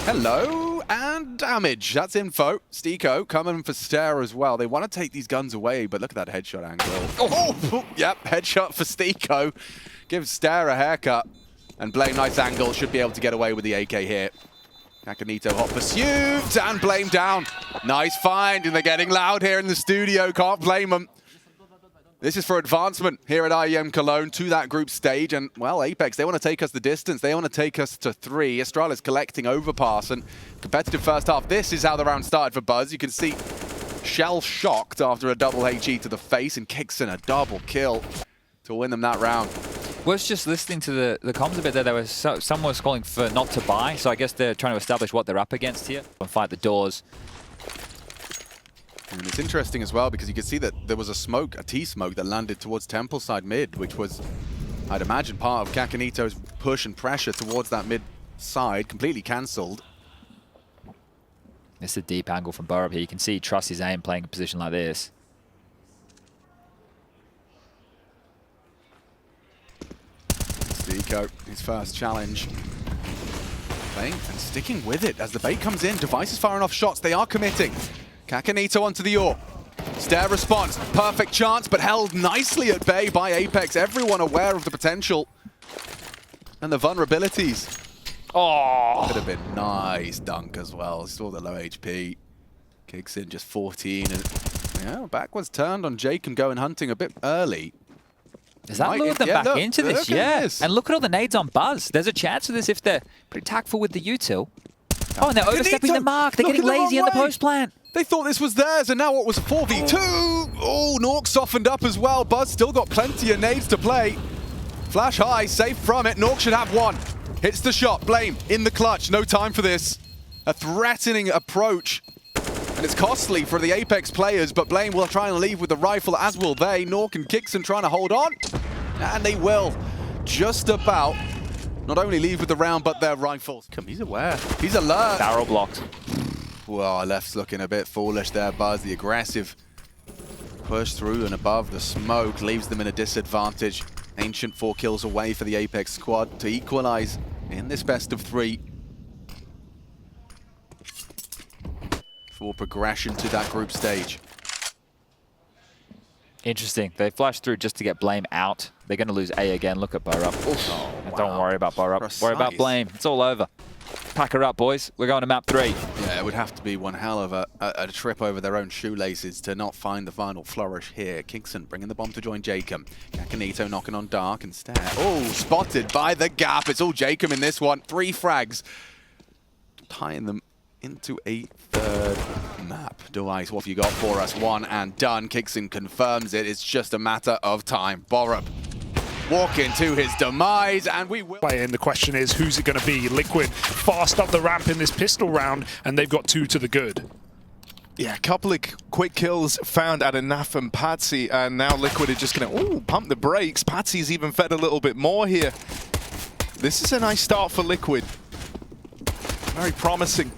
Hello, and damage. That's info. Stiko coming for Stare as well. They want to take these guns away, but look at that headshot angle. Oh, yep, headshot for Stiko. Gives Stare a haircut. And Blame, nice angle, should be able to get away with the AK here. Kakanito hot pursuit, and Blame down. Nice find, and they're getting loud here in the studio. Can't blame them. This is for advancement here at IEM Cologne to that group stage. And, well, APEKS, they want to take us the distance. They want to take us to 3. Astralis collecting overpass and competitive first half. This is how the round started for Buzz. You can see Shell shocked after a double HE to the face and kicks in a double kill to win them that round. Was just listening to the comms a bit there. There was someone was calling for not to buy, so I guess they're trying to establish what they're up against here and fight the doors. And it's interesting as well because you can see that there was a smoke, a T-smoke that landed towards Temple side mid, which was, I'd imagine, part of Kakanito's push and pressure towards that mid side, completely cancelled. It's a deep angle from Borup here. You can see he trusts his aim playing a position like this. Stiko, his first challenge. Playing and sticking with it as the bait comes in. Device is firing off shots. They are committing. Kakanito onto the AWP. Stare response. Perfect chance, but held nicely at bay by APEKS. Everyone aware of the potential and the vulnerabilities. Oh! Could have been nice dunk as well. Saw the low HP. Kicks in just 14. And yeah, backwards turned on Jacob going hunting a bit early. Has that lured them back into this? Yeah. And look at all the nades on Buzz. There's a chance of this if they're pretty tactful with the util. Oh, and they're overstepping the mark. They're getting lazy on the post plant. They thought this was theirs, and now what was a 4v2? Oh, Nork softened up as well. Buzz still got plenty of nades to play. Flash high, safe from it. Nork should have 1. Hits the shot. Blame in the clutch. No time for this. A threatening approach. And it's costly for the APEKS players, but Blame will try and leave with the rifle, as will they. Nork and Kixon trying to hold on. And they will just about not only leave with the round, but their rifles. He's aware. He's alert. Barrel blocked. Well, left's looking a bit foolish there, Buzz. The aggressive push through and above the smoke leaves them in a disadvantage. Ancient 4 kills away for the APEKS squad to equalize in this best of 3. For progression to that group stage. Interesting. They flashed through just to get Blame out. They're going to lose A again. Look at Borup. Oh, wow. Don't worry about Borup. Precise. Worry about Blame. It's all over. Pack her up, boys. We're going to map 3. Yeah, it would have to be one hell of a trip over their own shoelaces to not find the final flourish here. Kingston bringing the bomb to join Jacob. Kakanito knocking on Dark and Stare. Oh, spotted by the gap. It's all Jacob in this one. 3 frags. Tying them into a 3rd map. Device, what have you got for us? 1 and done. Kingston confirms it. It's just a matter of time. Borup walking to his demise, and we will. And the question is, who's it going to be? Liquid fast up the ramp in this pistol round, and they've got 2 to the good. Yeah, a couple of quick kills found out of Naf and Patsy, and now Liquid are just going to pump the brakes. Patsy's even fed a little bit more here. This is a nice start for Liquid. Very promising.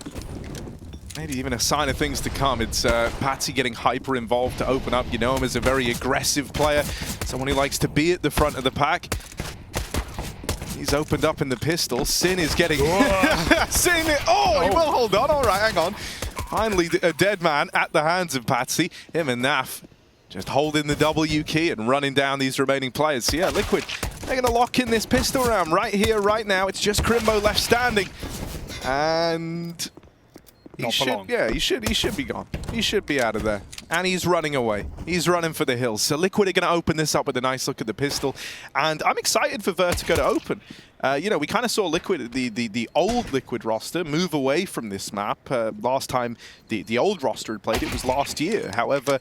Maybe even a sign of things to come. It's Patsy getting hyper involved to open up. You know him as a very aggressive player, someone who likes to be at the front of the pack. He's opened up in the pistol. Sin is getting... Sin! He will hold on. All right, hang on. Finally, a dead man at the hands of Patsy. Him and Naf just holding the W key and running down these remaining players. So yeah, Liquid, they're going to lock in this pistol round right here, right now. It's just Crimbo left standing. And... Not for long. Yeah, he should be gone. He should be out of there. And he's running away. He's running for the hills. So Liquid are going to open this up with a nice look at the pistol. And I'm excited for Vertigo to open. You know, we kind of saw Liquid, the old Liquid roster move away from this map. Last time the old roster had played it was last year. However,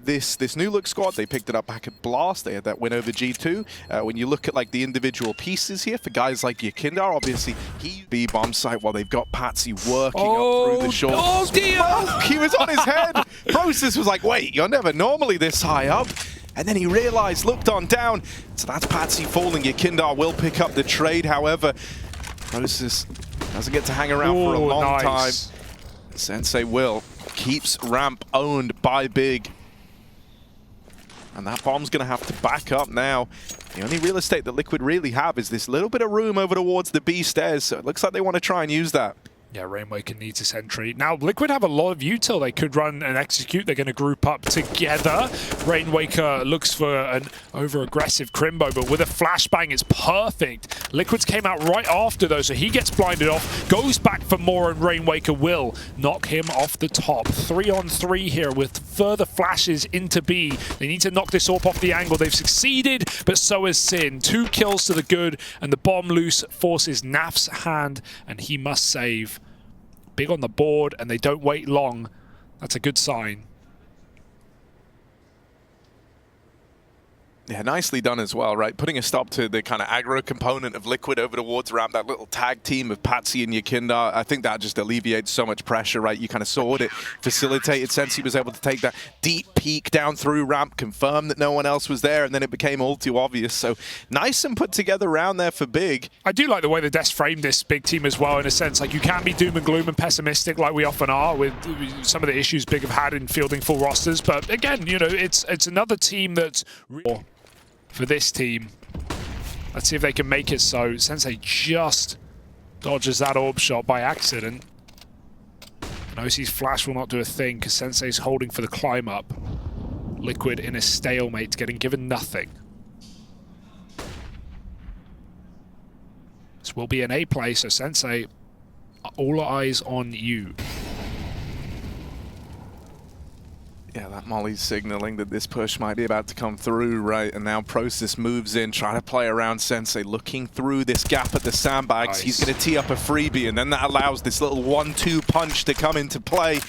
this new look squad, they picked it up back at Blast. They had that win over G2. When you look at like the individual pieces here, for guys like Yakindar, obviously he B bomb site while they've got Patsy working up through the short. Oh dear! He was on his head. Process was like, wait, you're never normally this high up. And then he realized, looked on down. So that's Patsy falling. Yakindar will pick up the trade. However, Process doesn't get to hang around for a long time. Sensei will. Keeps ramp owned by Big. And that bomb's going to have to back up now. The only real estate that Liquid really have is this little bit of room over towards the B stairs. So it looks like they want to try and use that. Yeah, Rainwaker needs a sentry. Now, Liquid have a lot of util. They could run and execute. They're going to group up together. Rainwaker looks for an over-aggressive Crimbo, but with a flashbang, it's perfect. Liquids came out right after, though, so he gets blinded off, goes back for more, and Rainwaker will knock him off the top. 3-on-3 here with further flashes into B. They need to knock this AWP off the angle. They've succeeded, but so has Sin. 2 kills to the good, and the bomb loose forces Naf's hand, and he must save. Big on the board, and they don't wait long. That's a good sign. Yeah, nicely done as well, right? Putting a stop to the kind of aggro component of Liquid over towards ramp, that little tag team of Patsy and Yakindar. I think that just alleviates so much pressure, right? You kind of saw it facilitated. Sensei was able to take that deep peek down through ramp, confirm that no one else was there, and then it became all too obvious. So nice and put together round there for Big. I do like the way the Desk framed this Big team as well, in a sense. Like, you can be doom and gloom and pessimistic like we often are with some of the issues Big have had in fielding full rosters. But again, you know, it's another team that's for this team. Let's see if they can make it so. Sensei just dodges that orb shot by accident. And OC's flash will not do a thing because Sensei's holding for the climb up. Liquid in a stalemate, getting given nothing. This will be an A play, so Sensei, all eyes on you. Yeah, that Molly's signaling that this push might be about to come through, right? And now Process moves in, trying to play around Sensei, looking through this gap at the sandbags. Nice. He's going to tee up a freebie, and then that allows this little 1-2 punch to come into play.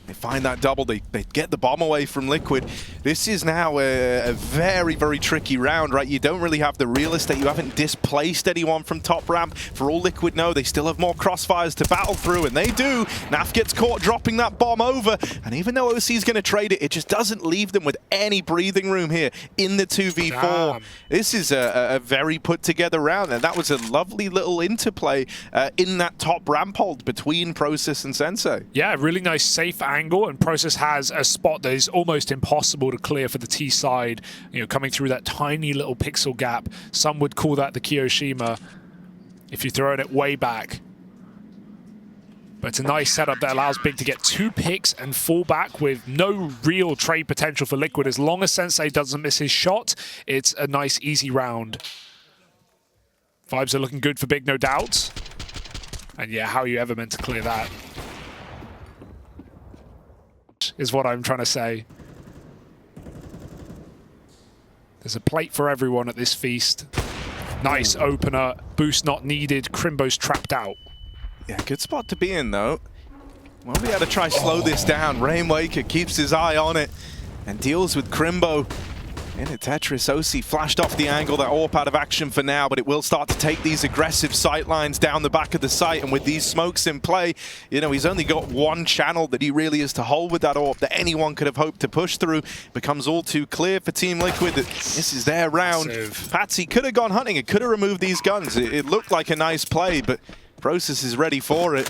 They find that double, they get the bomb away from Liquid. This is now a very, very tricky round, right? You don't really have the real estate. You haven't displaced anyone from top ramp. For all Liquid know, they still have more crossfires to battle through, and they do. Naf gets caught dropping that bomb over, and even though OC is going to trade it, it just doesn't leave them with any breathing room here in the 2v4. Damn. This is a very put-together round, and that was a lovely little interplay in that top ramp hold between Process and Sensei. Yeah, really nice safe angle, and Process has a spot that is almost impossible to clear for the T side, you know, coming through that tiny little pixel gap. Some would call that the Kiyoshima if you're throwing it way back. But it's a nice setup that allows Big to get 2 picks and fall back with no real trade potential for Liquid. As long as Sensei doesn't miss his shot, it's a nice, easy round. Vibes are looking good for Big, no doubt. And yeah, how are you ever meant to clear that? Is what I'm trying to say. There's a plate for everyone at this feast. Nice opener. Boost not needed. Crimbo's trapped out. Yeah, good spot to be in, though. Well, we had to try slow this down. Rainwaker keeps his eye on it and deals with Crimbo. In a Tetris, OC flashed off the angle, that AWP out of action for now, but it will start to take these aggressive sight lines down the back of the site, and with these smokes in play, you know, he's only got one channel that he really is to hold with that AWP that anyone could have hoped to push through. Becomes all too clear for Team Liquid that this is their round. Patsy could have gone hunting, it could have removed these guns. It looked like a nice play, but Process is ready for it.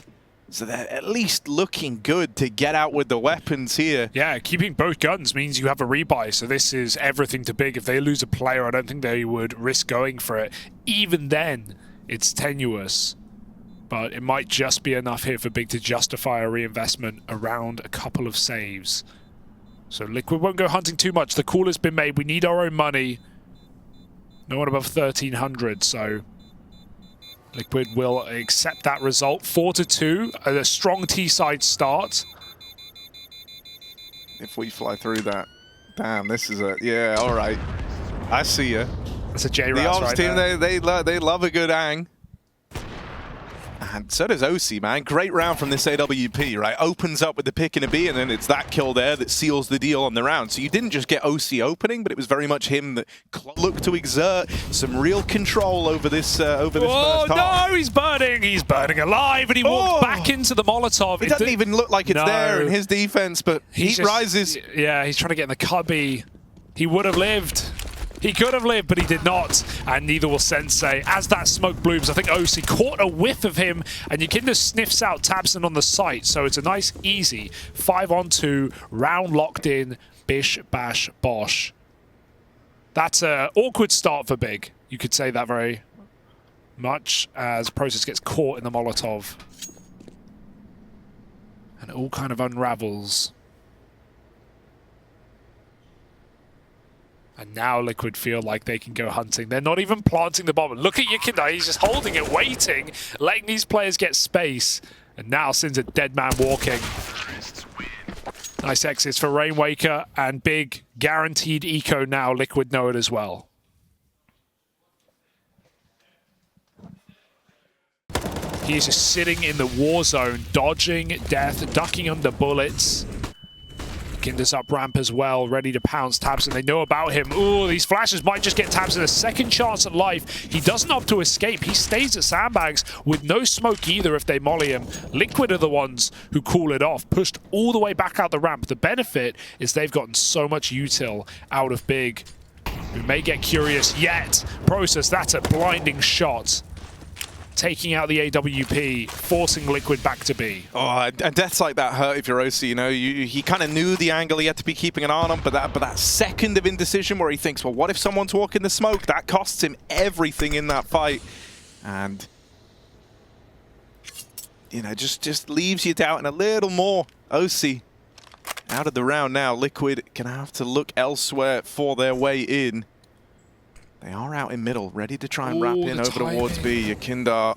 So they're at least looking good to get out with the weapons here. Yeah, keeping both guns means you have a rebuy, so this is everything to Big. If they lose a player, I don't think they would risk going for it. Even then, it's tenuous. But it might just be enough here for Big to justify a reinvestment around a couple of saves. So Liquid won't go hunting too much. The call has been made. We need our own money. No one above 1,300, so Liquid will accept that result. 4-2, a strong T-side start. If we fly through that. Damn, this is a... Yeah, all right. I see you. That's a J-Raz The ops right team, there. they love a good ang. And so does OC, man. Great round from this AWP, right? Opens up with the pick and a B, and then it's that kill there that seals the deal on the round. So you didn't just get OC opening, but it was very much him that looked to exert some real control over this first half. Oh, no, he's burning. He's burning alive, and he walked back into the Molotov. It doesn't even look like it's there in his defense, but heat rises. Yeah, he's trying to get in the cubby. He would have lived. He could have lived, but he did not, and neither will Sensei. As that smoke blooms, I think OC caught a whiff of him, and Yukinda sniffs out tabseN on the site, so it's a nice, easy 5-on-2, round locked in, bish, bash, bosh. That's an awkward start for Big. You could say that very much, as Process gets caught in the Molotov. And it all kind of unravels. And now Liquid feel like they can go hunting. They're not even planting the bomb. Look at Yukinda, he's just holding it, waiting, letting these players get space. And now Sin's a dead man walking. Nice exits for Rainwaker, and Big guaranteed eco now. Liquid know it as well. He's just sitting in the war zone, dodging death, ducking under bullets. Yukinda's up ramp as well, ready to pounce tabseN. They know about him. Ooh, these flashes might just get tabseN a second chance at life. He doesn't opt to escape. He stays at sandbags with no smoke either if they molly him. Liquid are the ones who cool it off, pushed all the way back out the ramp. The benefit is they've gotten so much util out of Big. We may get curious yet. Process, that's a blinding shot. Taking out the AWP, forcing Liquid back to B. Oh, and deaths like that hurt if you're OC, you know. He kind of knew the angle he had to be keeping an eye on, but that second of indecision where he thinks, well, what if someone's walking the smoke? That costs him everything in that fight. And, you know, just leaves you doubting a little more. OC out of the round now. Liquid gonna have to look elsewhere for their way in. They are out in middle, ready to try and wrap in over towards B. Yukinda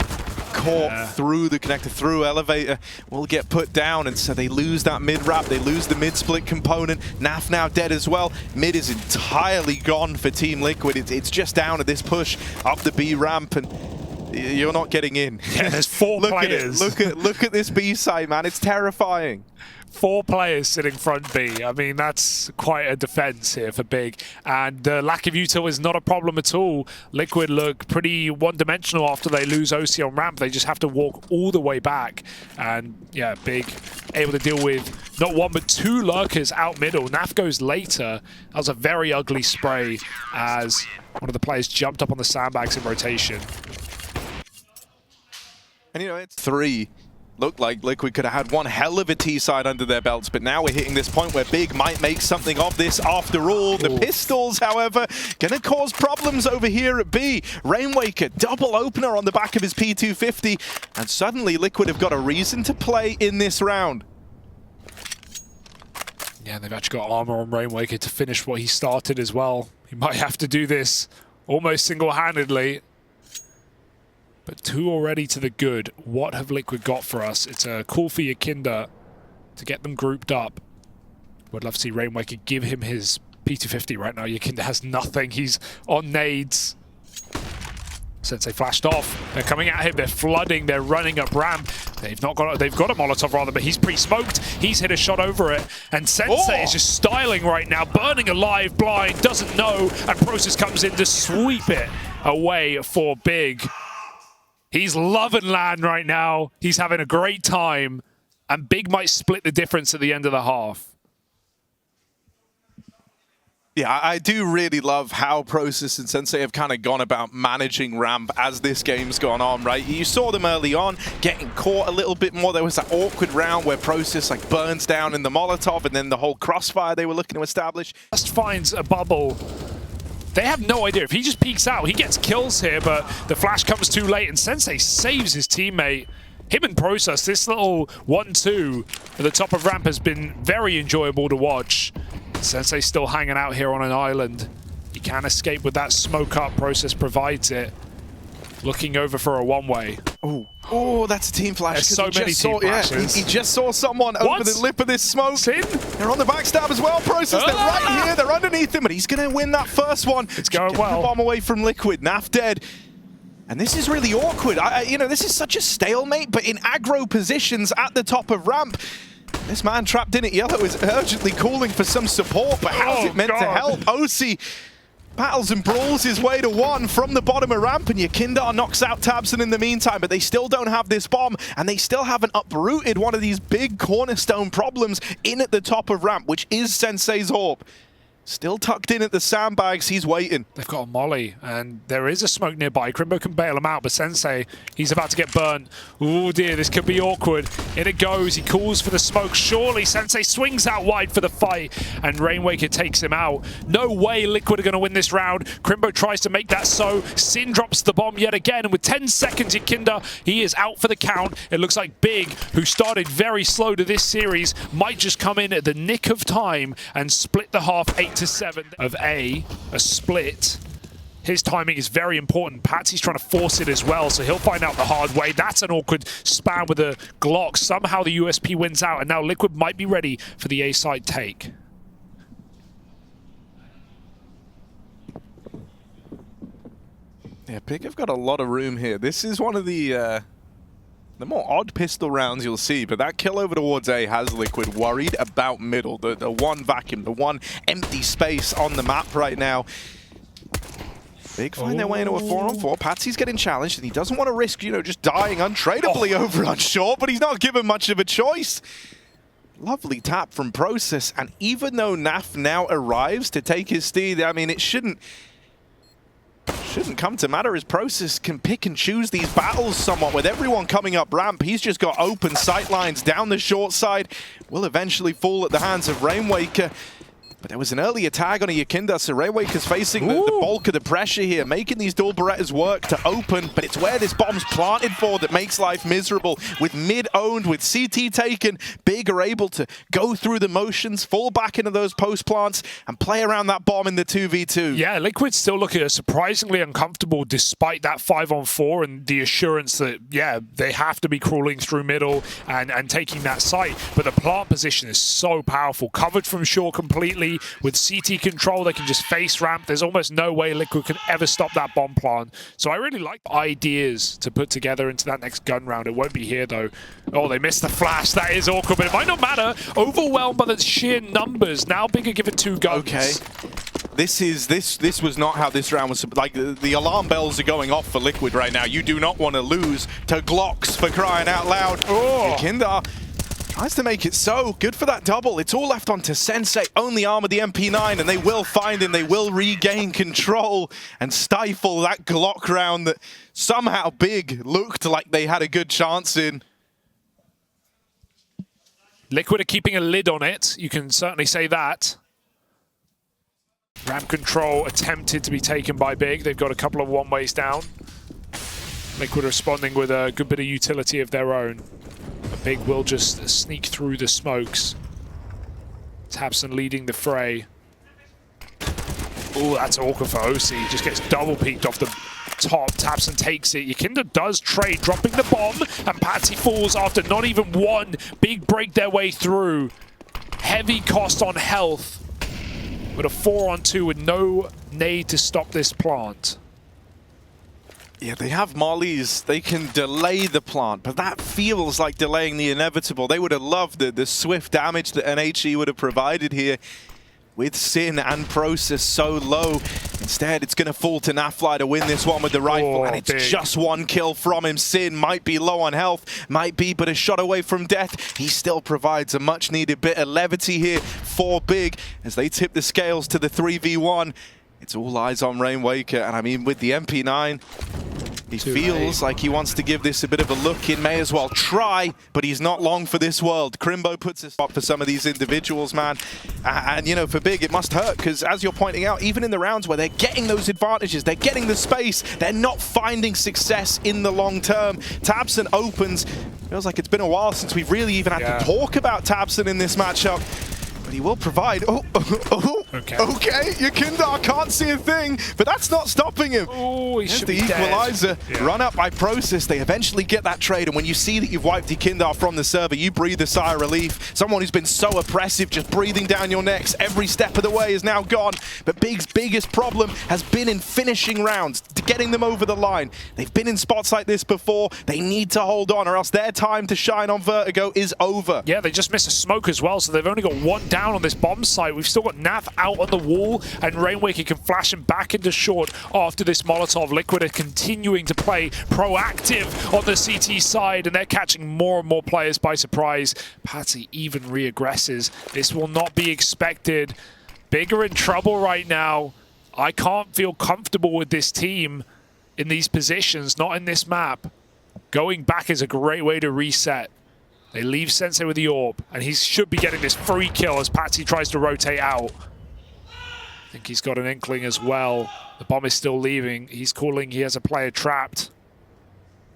caught through the connector, through elevator, will get put down, and so they lose that mid-wrap, they lose the mid-split component. Naf now dead as well. Mid is entirely gone for Team Liquid. It's just down to this push up the B ramp, and you're not getting in. Yeah, there's four players. Look at this B side, man. It's terrifying. 4 players sitting front B. I mean, that's quite a defense here for Big. And the lack of util is not a problem at all. Liquid look pretty one-dimensional after they lose OC on ramp. They just have to walk all the way back. And yeah, Big able to deal with not 1 but 2 lurkers out middle. Naf goes later. That was a very ugly spray as one of the players jumped up on the sandbags in rotation. And you know, it's 3. Looked like Liquid could have had one hell of a T-side under their belts, but now we're hitting this point where Big might make something of this after all. The pistols, however, gonna cause problems over here at B. Rainwaker, double opener on the back of his P250, and suddenly Liquid have got a reason to play in this round. Yeah, they've actually got armor on Rainwaker to finish what he started as well. He might have to do this almost single-handedly. But 2 already to the good. What have Liquid got for us? It's a call for Yukinda to get them grouped up. Would love to see Rainwaker give him his P250 right now. Yukinda has nothing. He's on nades. Sensei flashed off. They're coming at him. They're flooding. They're running up ramp. They've got a Molotov rather, but he's pre-smoked. He's hit a shot over it. And Sensei is just styling right now, burning alive, blind, doesn't know. And Process comes in to sweep it away for Big. He's loving LAN right now. He's having a great time. And Big might split the difference at the end of the half. Yeah, I do really love how Process and Sensei have kind of gone about managing ramp as this game's gone on, right? You saw them early on getting caught a little bit more. There was that awkward round where Process like burns down in the Molotov, and then the whole crossfire they were looking to establish. Just finds a bubble. They have no idea. If he just peeks out, he gets kills here, but the flash comes too late, and Sensei saves his teammate. Him and Process, this little 1-2 at the top of ramp has been very enjoyable to watch. Sensei still hanging out here on an island. He can escape with that smoke up. Process provides it. looking over for a one-way. Oh, that's a team flash. There's so many team flashes. He just saw someone over the lip of this smoke. Sin? They're on the backstab as well, Process. They're right here. They're underneath him, but he's going to win that first one. It's going well. The bomb away from Liquid. Naf dead. And this is really awkward. You know, this is such a stalemate, but in aggro positions at the top of ramp, this man trapped in at yellow is urgently calling for some support, but how's it meant to help? OC battles and brawls his way to one from the bottom of ramp, and Yakindar knocks out tabseN in the meantime, but they still don't have this bomb, and they still haven't uprooted one of these big cornerstone problems in at the top of ramp, which is Sensei's Orb. Still tucked in at the sandbags, he's waiting. They've got a molly, and there is a smoke nearby. Crimbo can bail him out, but Sensei, he's about to get burnt. Oh dear, this could be awkward. In it goes, he calls for the smoke. Surely Sensei swings out wide for the fight, and Rainwaker takes him out. No way Liquid are going to win this round. Crimbo tries to make that so. Sin drops the bomb yet again, and with 10 seconds, Yakindar, he is out for the count. It looks like Big, who started very slow to this series, might just come in at the nick of time and split the half 8-7 of a split. His timing is very important. Patsy's trying to force it as well, so he'll find out the hard way. That's an awkward spam with a Glock. Somehow the USP wins out, and now Liquid might be ready for the A side take. Yeah, Pig have got a lot of room here. This is one of the more odd pistol rounds you'll see, but that kill over towards A has Liquid worried about middle. The one vacuum, the one empty space on the map right now. Big find their way into a 4-on-4. Patsy's getting challenged, and he doesn't want to risk, you know, just dying untradeably over on short, but he's not given much of a choice. Lovely tap from Process, and even though Naf now arrives to take his steed, I mean, it shouldn't come to matter as Process can pick and choose these battles somewhat. With everyone coming up ramp, he's just got open sight lines down the short side. Will eventually fall at the hands of Rainwaker. But there was an earlier tag on a Yakindar, so Rainwaker's facing the bulk of the pressure here, making these dual Berettas work to open, but it's where this bomb's planted for that makes life miserable. With mid owned, with CT taken, Big are able to go through the motions, fall back into those post plants, and play around that bomb in the 2v2. Yeah, Liquid still looking surprisingly uncomfortable despite that 5-on-4 and the assurance that, yeah, they have to be crawling through middle and taking that site. But the plant position is so powerful, covered from shore completely. With CT control, they can just face ramp. There's almost no way Liquid can ever stop that bomb plant. So I really like ideas to put together into that next gun round. It won't be here, though. Oh, they missed the flash. That is awkward, but it might not matter. Overwhelmed by the sheer numbers. Now Big are given 2 guns. Okay. This was not how this round was. Like, the alarm bells are going off for Liquid right now. You do not want to lose to Glocks, for crying out loud. Oh. Yakindar tries to make it so. Good for that double. It's all left onto Sensei. Only armor the MP9, and they will find him. They will regain control and stifle that Glock round that somehow Big looked like they had a good chance in. Liquid are keeping a lid on it. You can certainly say that. Ramp control attempted to be taken by Big. They've got a couple of one-ways down. Liquid responding with a good bit of utility of their own. But Big will just sneak through the smokes. tabseN leading the fray. Oh, that's awkward for OC. He just gets double peeked off the top. tabseN takes it. Yakindar does trade, dropping the bomb, and Patsy falls after not even one. Big break their way through. Heavy cost on health. With a 4-on-2 with no nade to stop this plant. Yeah, they have mollies. They can delay the plant, but that feels like delaying the inevitable. They would have loved the swift damage that NHE would have provided here with Sin and Process so low. Instead, it's going to fall to Nafly to win this one with the rifle, and it's just one kill from him. Sin might be low on health, might be but a shot away from death. He still provides a much-needed bit of levity here for Big as they tip the scales to the 3v1. It's all eyes on Rainwaker, and I mean, with the MP9, he feels like he wants to give this a bit of a look. He may as well try, but he's not long for this world. Crimbo puts a stop for some of these individuals, man. And, you know, for Big, it must hurt, because as you're pointing out, even in the rounds where they're getting those advantages, they're getting the space, they're not finding success in the long term. tabseN opens. Feels like it's been a while since we've really even had to talk about tabseN in this matchup. But he will provide. Okay. Yakindar can't see a thing, but that's not stopping him. Oh, he should the be equalizer. Yeah. Run up by Process. They eventually get that trade, and when you see that you've wiped Yakindar from the server, you breathe a sigh of relief. Someone who's been so oppressive, just breathing down your necks every step of the way is now gone. But Big's biggest problem has been in finishing rounds, to getting them over the line. They've been in spots like this before. They need to hold on, or else their time to shine on Vertigo is over. Yeah, they just missed a smoke as well, so they've only got one down on this bomb site. We've still got Nav out on the wall, and Rainwaker can flash him back into short after this Molotov. Liquid are continuing to play proactive on the CT side, and they're catching more and more players by surprise. Patsy even re-aggresses. This will not be expected. Big are in trouble right now. I can't feel comfortable with this team in these positions, not in this map. Going back is a great way to reset. They leave Sensei with the orb, and he should be getting this free kill as Patsy tries to rotate out. I think he's got an inkling as well. The bomb is still leaving. He's calling, he has a player trapped.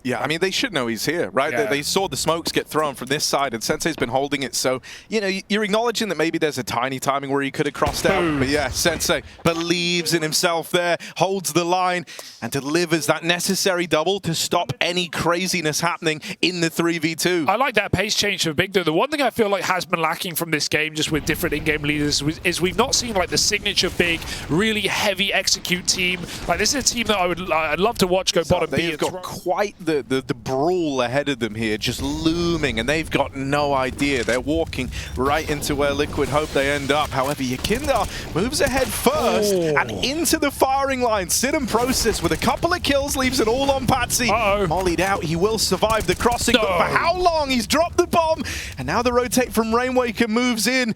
Yeah, I mean, they should know he's here, right? Yeah. They saw the smokes get thrown from this side, and Sensei's been holding it, so, you know, you're acknowledging that maybe there's a tiny timing where he could have crossed out. But yeah, Sensei believes in himself there, holds the line, and delivers that necessary double to stop any craziness happening in the 3v2. I like that pace change for Big, though. The one thing I feel like has been lacking from this game, just with different in-game leaders, is we've not seen, like, the signature Big, really heavy execute team. Like, this is a team that I'd love to watch go bottom B. They've got quite the brawl ahead of them here, just looming, and they've got no idea. They're walking right into where Liquid hope they end up. However, Yakindar moves ahead first and into the firing line. Sid and Process with a couple of kills leaves it all on Patsy. Mollied out, he will survive the crossing, but for how long? He's dropped the bomb, and now the rotate from Rainwaker moves in.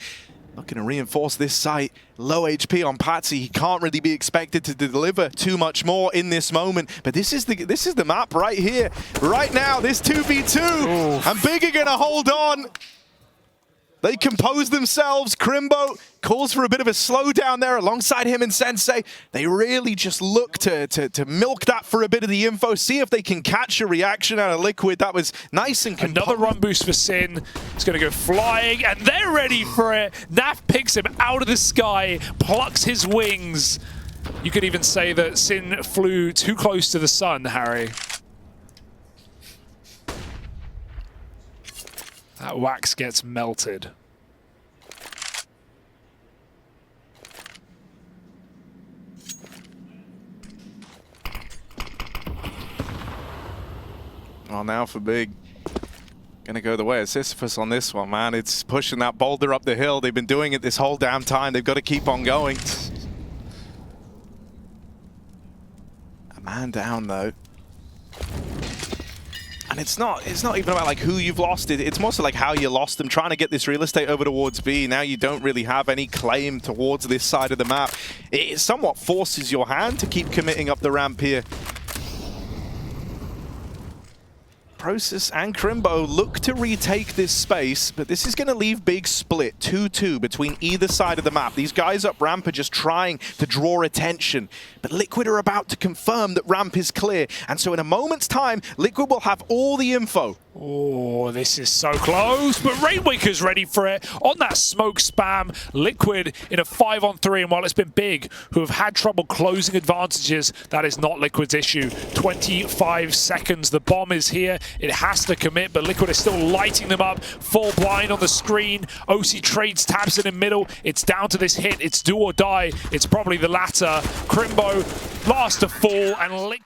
Looking to reinforce this site. Low HP on Patsy. He can't really be expected to deliver too much more in this moment. But this is the map right here, right now. This 2v2, and Big are gonna hold on. They compose themselves. Crimbo calls for a bit of a slowdown there alongside him and Sensei. They really just look to milk that for a bit of the info, see if they can catch a reaction out of Liquid. That was nice and composed. Another run boost for Sin. He's going to go flying, and they're ready for it. Naf picks him out of the sky, plucks his wings. You could even say that Sin flew too close to the sun, Harry. That wax gets melted. Well, now for Big. Gonna go the way of Sisyphus on this one, man. It's pushing that boulder up the hill. They've been doing it this whole damn time. They've got to keep on going. A man down, though. And it's not even about like who you've lost. It's more so like how you lost them, trying to get this real estate over towards B. Now you don't really have any claim towards this side of the map. It somewhat forces your hand to keep committing up the ramp here. Process and Crimbo look to retake this space, but this is going to leave Big split 2-2 between either side of the map. These guys up ramp are just trying to draw attention, but Liquid are about to confirm that ramp is clear, and so in a moment's time, Liquid will have all the info. Oh, this is so close, but Rainwaker's ready for it. On that smoke spam, Liquid in a 5-on-3, and while it's been Big, who have had trouble closing advantages, that is not Liquid's issue. 25 seconds, the bomb is here. It has to commit, but Liquid is still lighting them up. Full blind on the screen. OC trades tabs in the middle. It's down to this hit. It's do or die. It's probably the latter. Crimbo last to fall, and Liquid...